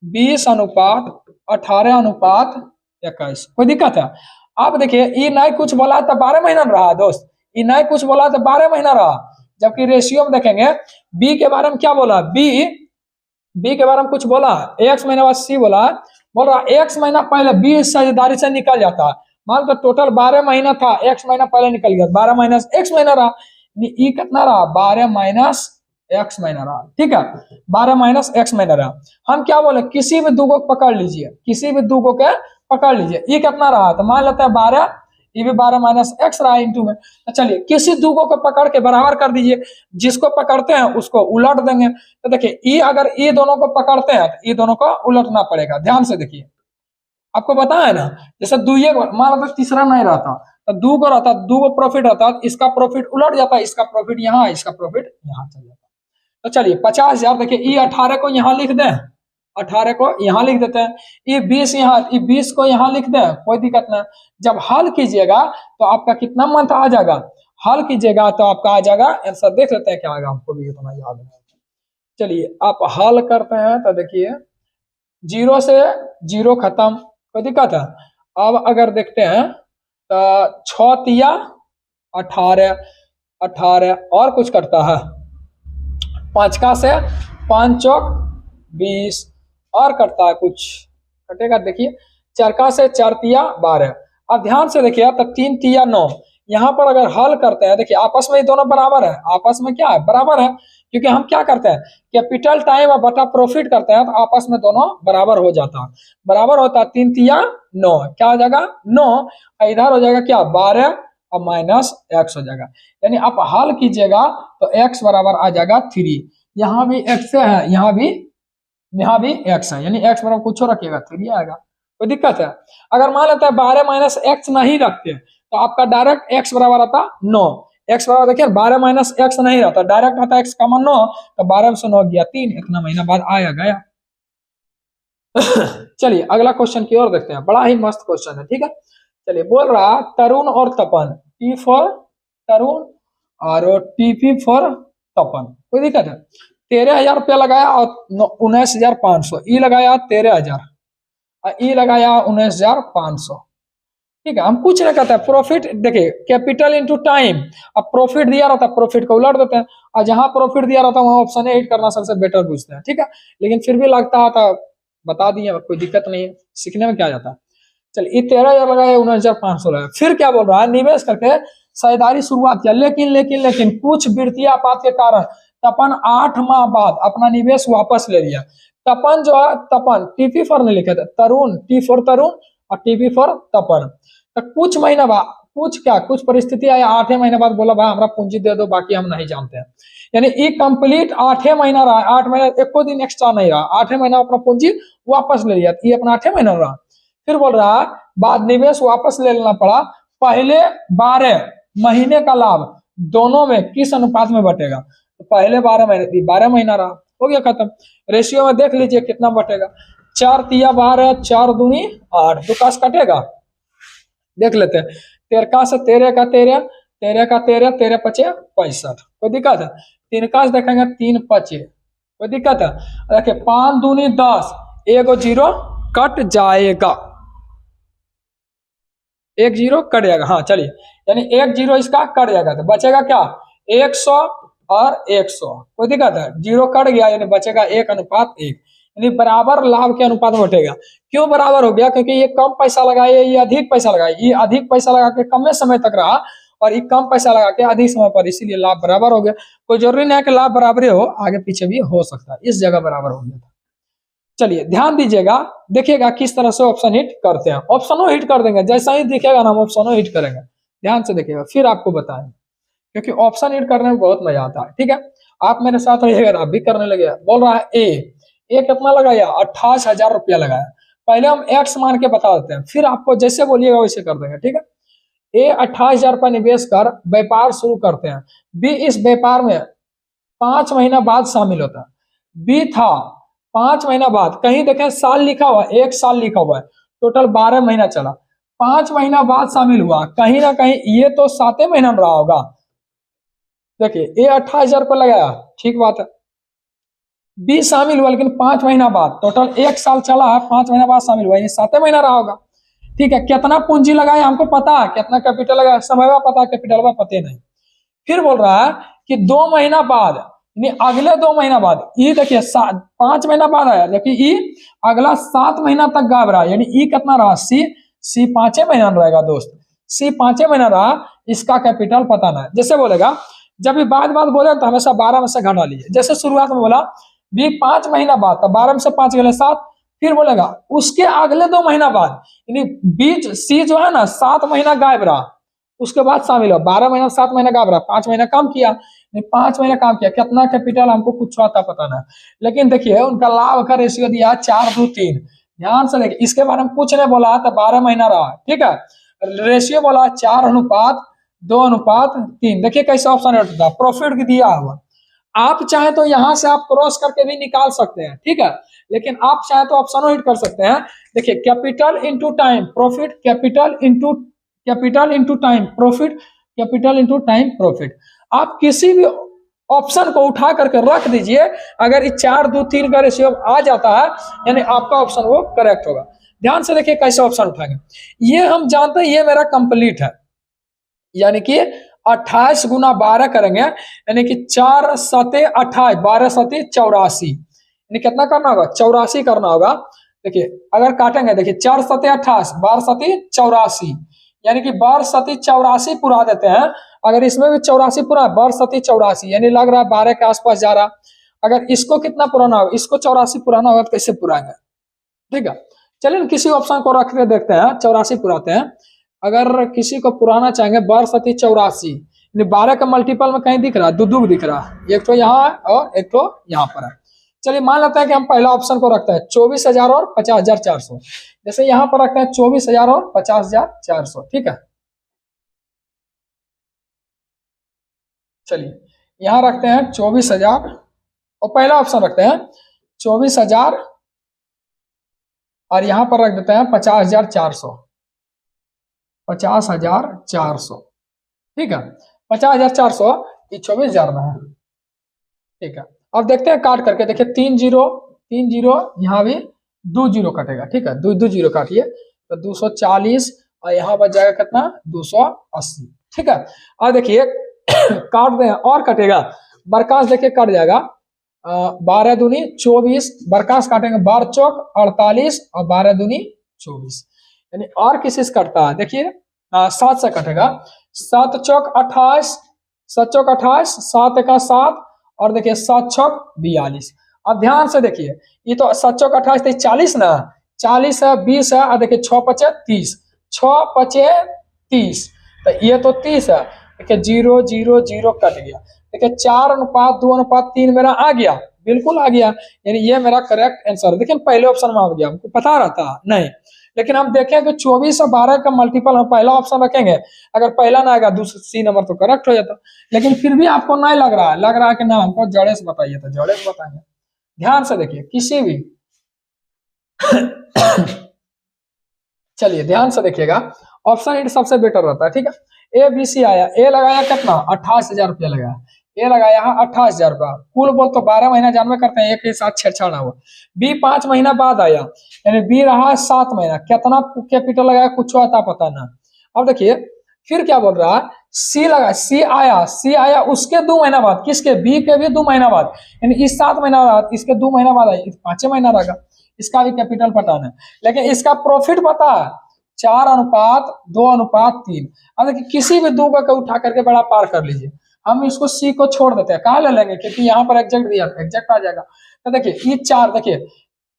20 अनुपात 18 अनुपात 21। कोई दिक्कत है? आप देखिए, ई नहीं कुछ बोला तो 12 महीना रहा दोस्त, ई नहीं कुछ बोला तो 12 महीना रहा। जबकि रेशियो में देखेंगे, बी के बारे में क्या बोला? बी के बारे में कुछ बोला, एक्स महीना बाद सी बोल रहा एक्स महीना पहले बी साझेदारी से निकल जाता है। मान लो टोटल 12 महीना था, एक्स महीना पहले निकल गया, 12 माइनस एक्स महीना रहा, ई कितना रहा? 12 माइनस एक्स महीना रहा, ठीक है, 12 माइनस एक्स महीना रहा। हम क्या बोले? किसी भी दो को पकड़ लीजिए, किसी भी दो को क्या पकड़ लीजिए। ये कितना रहा? तो मान लेते हैं 12, ये भी 12 माइनस एक्स रहा इंटू में। तो चलिए किसी दो को पकड़ के बराबर कर दीजिए, जिसको पकड़ते हैं उसको उलट देंगे। तो देखिए ई अगर ये दोनों को पकड़ते हैं तो ये दोनों को उलटना पड़ेगा। ध्यान से देखिए, आपको पता है ना, जैसे दुइये मान लो तीसरा नहीं रहता तो दो को रहता, दो को प्रॉफिट रहता, इसका प्रॉफिट उलट जाता, इसका प्रॉफिट यहाँ, इसका प्रॉफिट यहाँ चल जाता। तो चलिए 50,000, देखिए ई 18 को यहाँ लिख दें, 18 को यहाँ लिख देते हैं, ये 20 यहाँ, ये 20 को यहाँ लिख दें, कोई दिक्कत नहीं। जब हल कीजिएगा तो आपका कितना मंथ आ जाएगा? हल कीजिएगा तो आपका आ जाएगा आंसर, देख लेते हैं क्या आएगा, हमको भी इतना याद नहीं। चलिए आप हल करते हैं तो देखिए 0 से 0 खत्म, कोई दिक्कत है? अब अगर देखते हैं तो 6 तिया 18 18 और कुछ करता है, 5 का से 5 चौक 20 और करता है कुछ कटेगा, देखिए 4 का से 4 तिया 12। अब ध्यान से देखिए, तो 3 तिया 9, यहाँ पर अगर हल करते हैं, देखिए आपस में ये दोनों बराबर है, आपस में क्या है? बराबर है, क्योंकि हम क्या करते हैं? कैपिटल टाइम और बटा प्रॉफिट करते हैं, तो आपस में दोनों बराबर हो जाता है, बराबर होता है। 3 तिया 9 क्या हो जाएगा? 9, इधर हो जाएगा क्या? 12 और माइनस एक्स हो जाएगा। यानी आप हल कीजिएगा तो एक्स बराबर आ जाएगा 3। यहाँ भी एक्स है, यहाँ भी एक्स है, यानी एक्स बराबर कुछ रखिएगा 3 आएगा। कोई दिक्कत है? अगर मान लेते हैं 12 माइनस एक्स नहीं रखते तो आपका डायरेक्ट एक्स बराबर आता 9। एक्स बराबर देखिए 12 माइनस एक्स नहीं रहता, डायरेक्ट आता एक्स कॉमन 9, तो 12 में से 9 गया 3, इतना महीना बाद आया गया। चलिए अगला क्वेश्चन की ओर देखते हैं, बड़ा ही मस्त क्वेश्चन है, ठीक है। चलिए बोल रहा तरुण और तपन, टी फॉर तरुण और टीपी फॉर तपन, कोई दिक्कत है? 13,000 रुपया लगाया और 19,500, ई लगाया 13,000 और ई लगाया 19,500, ठीक है। हम कुछ नहीं करते, प्रॉफिट देखिए कैपिटल इनटू टाइम, अब प्रॉफिट दिया रहता है प्रॉफिट को उलट देते हैं, और जहां प्रॉफिट दिया रहता है वहां ऑप्शन ए हिट करना सबसे बेटर पूछते हैं, ठीक है। लेकिन फिर भी लगता है तो बता दिए, कोई दिक्कत नहीं है, सीखने में क्या जाता है। चलिए 13,000 लगाया, 19,500 लगाया। फिर क्या बोल रहा है? निवेश करके साझेदारी शुरुआत किया, लेकिन कुछ वित्तीय आपात के कारण तपन 8 माह बाद अपना निवेश वापस ले लिया। तपन जो है, तपन टीपी फॉर नहीं लिखे थे, तरुण टी फॉर तरुण और टीपी फॉर तपन। तो कुछ महीना बाद कुछ परिस्थिति आया, 8 महीने बाद बोला भाई हमारा पूंजी दे दो, बाकी हम नहीं जानते हैं। यानी ये कंप्लीट 8 महीना रहा, 8 महीना एको दिन एक्स्ट्रा नहीं रहा, 8 महीना अपना पूंजी वापस ले लिया, ये अपना 8 महीना रहा। फिर बोल रहा है बाद निवेश वापस ले लेना पड़ा, पहले 12 महीने का लाभ दोनों में किस अनुपात में बटेगा? तो पहले 12 महीना रहा, हो गया खत्म। रेशियो में देख लीजिए कितना बटेगा, 4 तिया 12, 4 दूनी 8, 2 काश कटेगा, देख लेते हैं। 13 से 13 का 13, 13 का 13, 13 पचे 65। कोई दिक्कत है? 3 का देखेंगे 3 पचे, कोई दिक्कत है? देखिए 5 दूनी 10, एगो जीरो कट जाएगा, एक जीरो कट जाएगा। हाँ चलिए, यानी एक जीरो इसका कट जाएगा तो बचेगा क्या? 100 और 100। कोई दिक्कत है? जीरो कट गया यानी बचेगा 1:1, यानी बराबर लाभ के अनुपात में बटेगा। क्यों बराबर हो गया? क्योंकि ये कम पैसा लगाए, ये अधिक पैसा लगाए, ये अधिक पैसा लगा के कम समय तक रहा और ये कम पैसा लगा के अधिक समय पर, इसीलिए लाभ बराबर हो गया। कोई जरूरी नहीं है कि लाभ बराबर हो, आगे पीछे भी हो सकता है, इस जगह बराबर हो गया था। चलिए ध्यान दीजिएगा, देखिएगा किस तरह से ऑप्शन हिट करते हैं। ऑप्शनों हिट कर देंगे, जैसा ही दिखेगा ना हम ऑप्शनों हिट करेंगे। ध्यान से देखिएगा फिर आपको बताएंगे, क्योंकि ऑप्शन हिट करने में बहुत मजा आता है। ठीक है, आप मेरे साथ रहिएगा, आप भी करने लगे। बोल रहा है ए कितना लगाया? 28,000 रुपया लगाया। पहले हम एक्स मान के बता देते हैं, फिर आपको जैसे बोलिएगा वैसे कर देंगे। ठीक है, ए 28,000 रुपया निवेश कर व्यापार शुरू करते हैं। बी इस व्यापार में 5 महीना बाद शामिल होता है। बी था 5 महीना बाद, कहीं देखें साल लिखा हुआ, 1 साल लिखा हुआ है, टोटल 12 महीना चला। 5 महीना बाद शामिल हुआ, कहीं ना कहीं ये तो 7 महीना में रहा होगा। देखिए ए 28,000 रुपया लगाया, ठीक बात है। बी शामिल हुआ लेकिन 5 महीना बाद, टोटल 1 साल चला है, 5 महीना बाद शामिल हुआ, ये 7 महीना रहा होगा। ठीक है, कितना पूंजी लगाया हमको पता है, कितना कैपिटल लगाया समय का पता, कैपिटल का पते नहीं। फिर बोल रहा है कि 2 महीना बाद, यानी अगले 2 महीना बाद, ये देखिए 5 महीना बाद आया, जबकि ई अगला 7 महीना तक गायब रहा, यानी ई कितना रहा? सी 5 महीना रहेगा दोस्त, सी 5 महीना रहा, इसका कैपिटल पता नहीं। जैसे बोलेगा, जब ये बाद बोले तो हमेशा 12 में से घटा लीजिए। जैसे शुरुआत में बोला बी 5 महीना बाद, तो 12 में से 5 गए 7। फिर बोलेगा उसके अगले 2 महीना बाद, यानी बीच सी जो है ना 7 महीना गायब रहा, उसके बाद शामिल हो। 12 महीना 7 महीना गायब रहा, 5 महीना काम किया, 5 महीना काम किया, कितना कैपिटल हमको कुछ आता पता ना। लेकिन देखिए उनका लाभ का रेशियो दिया 4:3। ध्यान से देखिए, इसके बारे में कुछ नहीं बोला तो 12 महीना रहा। ठीक है, रेशियो बोला 4:2:3। देखिए कैसे ऑप्शन होता है, प्रॉफिट दिया हुआ। आप चाहे तो यहां से आप क्रॉस करके भी निकाल सकते हैं, ठीक है, लेकिन आप चाहे तो ऑप्शन हिट कर सकते हैं। देखिए capital into time profit, capital into time profit, capital into time profit. आप किसी भी ऑप्शन को उठा करके रख दीजिए, अगर ये 4:2:3 का रेशियो आ जाता है, यानी आपका ऑप्शन वो करेक्ट होगा। ध्यान से देखिए कैसे ऑप्शन उठाएंगे। ये हम जानते हैं, ये मेरा कंप्लीट है, यानी कि 28 गुना 12 करेंगे, यानी कि 4 सते 28, 12 सते 84, यानी कितना करना होगा? 84 करना होगा। देखिए अगर काटेंगे, देखिए 4 सते 28, 12 सते 84, यानी कि 12 सते 84 पूरा देते हैं। अगर इसमें भी 84 पूरा, 12 सते 84, यानी लग रहा है 12 के आसपास जा रहा। अगर इसको कितना पुराना होगा? इसको 84 पुराना होगा तो कैसे पुराएंगे? ठीक है, चलिए किसी ऑप्शन को रख के देखते हैं, 84 पुराते हैं। अगर किसी को पुराना चाहेंगे 12 सती 84, 12 का मल्टीपल में कहीं दिख रहा है? दो दिख रहा है, एक तो यहाँ है और एक तो यहाँ पर है। चलिए मान लेते हैं कि हम पहला ऑप्शन को रखते हैं 24,000 और 50,400। जैसे यहाँ पर रखते हैं 24,000 और 50,400। ठीक है, चलिए यहाँ रखते हैं 24,000 और पहला ऑप्शन रखते हैं 24,000 और यहाँ पर रख देते हैं 50,400, 50,400। ठीक है, 50,400 24,000 में है। ठीक है, अब देखते हैं काट करके। देखिए 3 जीरो यहाँ भी 2 जीरो कटेगा। ठीक है, 2 जीरो काटिए तो 240 और यहाँ बच जाएगा कितना? 280। ठीक है, अब देखिए काट दें और कटेगा, बरकास देखिए कट जाएगा। 12 दूनी 24, बरकास काटेंगे 12 चौक 48 और 12 दूनी 24, यानी और किसी से कटता है? देखिए 7 से कटेगा, 7 चौक 28, 7 चौक 28, 7 का 7 और देखिए 7 चौक 42। अब ध्यान से देखिए, ये तो 7 चौक 28 40 ना, 40 है, 20 है और देखिए 6 पचे 30, 6 पचे 30, तो ये तो 30 है। देखिए 0 0 0 कट गया। देखिए 4:2:3 मेरा आ गया, बिल्कुल आ गया, यानी ये मेरा करेक्ट आंसर है। देखिए पहले ऑप्शन में आ गया, हमको पता रहता नहीं, लेकिन हम देखें कि 24 और 12 का मल्टीपल हम पहला ऑप्शन रखेंगे, अगर पहला ना आएगा दूसरा सी नंबर तो करेक्ट हो जाता। लेकिन फिर भी आपको नहीं लग रहा है कि ना, हमको जड़े से बताइए तो जड़े से बताएंगे। ध्यान से देखिए किसी भी चलिए ध्यान से देखिएगा, ऑप्शन ए सबसे बेटर रहता है, ठीक है। ए बी सी आया, ए लगाया कितना 28,000 रुपया लगाया, ए लगाया 28,000 रुपया, कुल बोल तो 12 महीना जानवे करते हैं, एक के साथ छेड़छाड़ ना हुआ। बी 5 महीना बाद आया, यानी बी रहा 7 महीना, कितना कैपिटल लगाया कुछ आता पता ना। अब देखिए फिर क्या बोल रहा है, सी लगा, सी आया उसके 2 महीना बाद, किसके बी के भी 2 महीना बाद, यानी इस 7 महीना बाद इसके 2 महीना बाद आया, 5 महीना रहेगा, इसका भी कैपिटल पता है। लेकिन इसका प्रॉफिट पता है 4:2:3। अब देखिए किसी भी दो का उठा करके बड़ा पार कर लीजिए, हम इसको सी को छोड़ देते हैं, कहाँ ले लेंगे क्योंकि यहाँ पर एग्जैक्ट दिया था, एग्जैक्ट आ जाएगा। तो देखिए ये 4, देखिए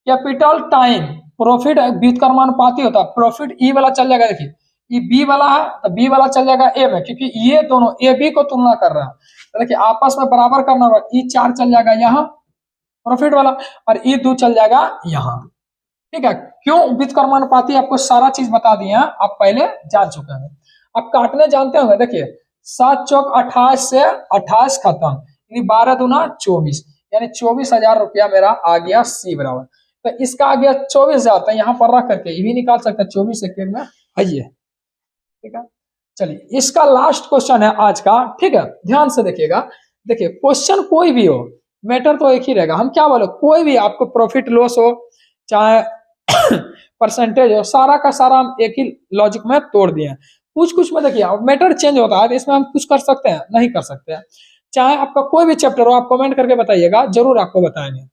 कैपिटल टाइम प्रॉफिट व्युत्क्रमानुपाती होता है, प्रॉफिट ई वाला चल जाएगा, देखिए ये बी वाला है तो बी वाला चल जाएगा ए में, क्योंकि ये दोनों ए बी को तुलना कर रहा है, तो देखिए आपस में बराबर करना होगा, ई 4 चल जाएगा यहाँ प्रॉफिट वाला और ई 2 चल जाएगा यहाँ, ठीक है। क्यों व्युत्क्रमानुपाती, आपको सारा चीज बता दिया, आप पहले जान चुके हैं। अब काटने जानते होंगे, देखिए 7 चौक 28 से 28 खत्म, यानी 12 दूना 24, यानी 24,000 रुपया मेरा आ गया सी बराबर। तो इसका आ गया 24,000, तो यहाँ पर रख करके ये भी निकाल सकते हैं 24 सेकेंड में, आइए ठीक है। चलिए इसका लास्ट क्वेश्चन है आज का, ठीक है, ध्यान से देखिएगा। देखिए क्वेश्चन कोई भी हो, मैटर तो एक ही रहेगा, हम क्या बोले, कोई भी आपको प्रॉफिट लॉस हो चाहे परसेंटेज हो, सारा का सारा हम एक ही लॉजिक में तोड़ दिए हैं। कुछ कुछ में देखिए मैटर चेंज होता है, तो इसमें हम कुछ कर सकते हैं, नहीं कर सकते हैं। चाहे आपका कोई भी चैप्टर हो, आप कमेंट करके बताइएगा, जरूर आपको बताएंगे।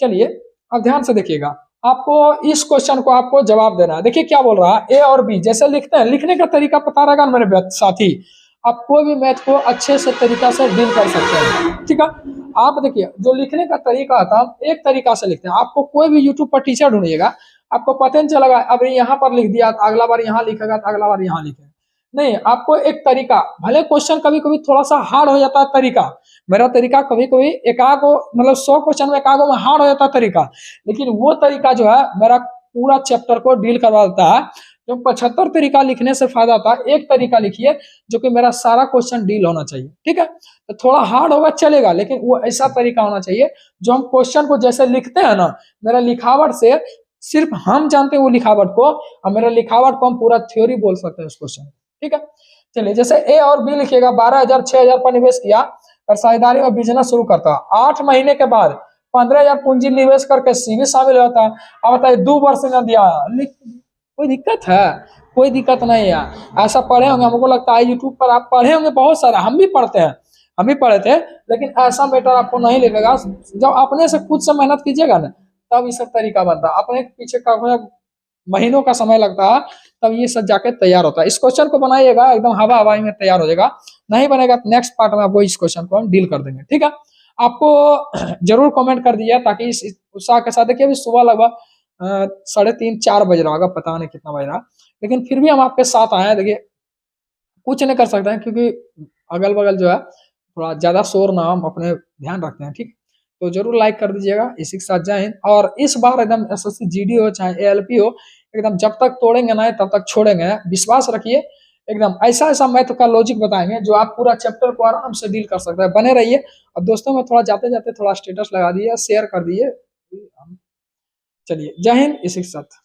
चलिए अब ध्यान से देखिएगा, आपको इस क्वेश्चन को आपको जवाब देना है। देखिए क्या बोल रहा है, ए और बी जैसे लिखते हैं, लिखने का तरीका पता रहेगा मेरे साथी, आप कोई भी मैथ को अच्छे से तरीका से डील कर सकते हैं, ठीक है। आप देखिए जो लिखने का तरीका आता है, एक तरीका से लिखते हैं, आपको कोई भी यूट्यूब पर टीचर ढूंढिएगा, आपको पता नहीं चलेगा अब यहाँ पर लिख दिया, अगला बार यहाँ लिखेगा तो अगला बार यहाँ लिखेगा, नहीं, आपको एक तरीका, भले क्वेश्चन कभी कभी थोड़ा सा हार्ड हो जाता है तरीका, मेरा तरीका कभी कभी एकागो मतलब 100 क्वेश्चन में एकागो में हार्ड हो जाता है तरीका, लेकिन वो तरीका जो है मेरा पूरा चैप्टर को डील करवा देता है। जो 75 तरीका लिखने से फायदा होता है, एक तरीका लिखिए जो कि मेरा सारा क्वेश्चन डील होना चाहिए, ठीक है। तो थोड़ा हार्ड होगा चलेगा, लेकिन वो ऐसा तरीका होना चाहिए जो हम क्वेश्चन को जैसे लिखते हैं ना, मेरा लिखावट से सिर्फ हम जानते हैं वो लिखावट को, और मेरा लिखावट को हम पूरा थ्योरी बोल सकते हैं उस क्वेश्चन, ठीक है। चलिए जैसे ए और बी लिखिएगा, 12,000 6,000 पर निवेश किया और साझेदारी में बिजनेस शुरू करता, 8 महीने के बाद 15,000 पूंजी निवेश करके सी भी शामिल होता है। अब बताइए 2 वर्ष ने दिया, कोई दिक्कत है? कोई दिक्कत नहीं है, ऐसा पढ़े होंगे, हमको लगता है यूट्यूब पर आप पढ़े होंगे बहुत सारा, हम भी पढ़ते हैं, हम भी पढ़े थे, लेकिन ऐसा मैटर आपको नहीं लगेगा। जब अपने से खुद से मेहनत कीजिएगा ना, तब ये सब तरीका बनता है, अपने पीछे का महीनों का समय लगता है, तब ये सब जाके तैयार होता है। इस क्वेश्चन को बनाइएगा एकदम हवा हवाई में तैयार हो जाएगा, नहीं बनेगा तो नेक्स्ट पार्ट में आपको इस क्वेश्चन को हम डील कर देंगे, ठीक है। आपको जरूर कमेंट कर दिया ताकि इस उत्साह के साथ, देखिए अभी सुबह लगभग 3:30-4 बज रहा होगा, पता नहीं कितना बज रहा, लेकिन फिर भी हम आपके साथ आए हैं। देखिए कुछ नहीं कर सकते हैं क्योंकि अगल बगल जो है थोड़ा ज्यादा शोर ना, हम अपने ध्यान रखते हैं, ठीक। तो जरूर लाइक कर दीजिएगा, इसी के साथ जय हिंद। और इस बार एकदम एसएससी जीडी हो चाहे एएलपी हो, एकदम जब तक तोड़ेंगे ना तब तक छोड़ेंगे, विश्वास रखिए, एकदम ऐसा ऐसा मैथ का लॉजिक बताएंगे जो आप पूरा चैप्टर को आराम से डील कर सकते हैं। बने रहिए, और दोस्तों में थोड़ा जाते जाते थोड़ा स्टेटस लगा दिए, शेयर कर दिए। चलिए जय हिंद, इसी के साथ।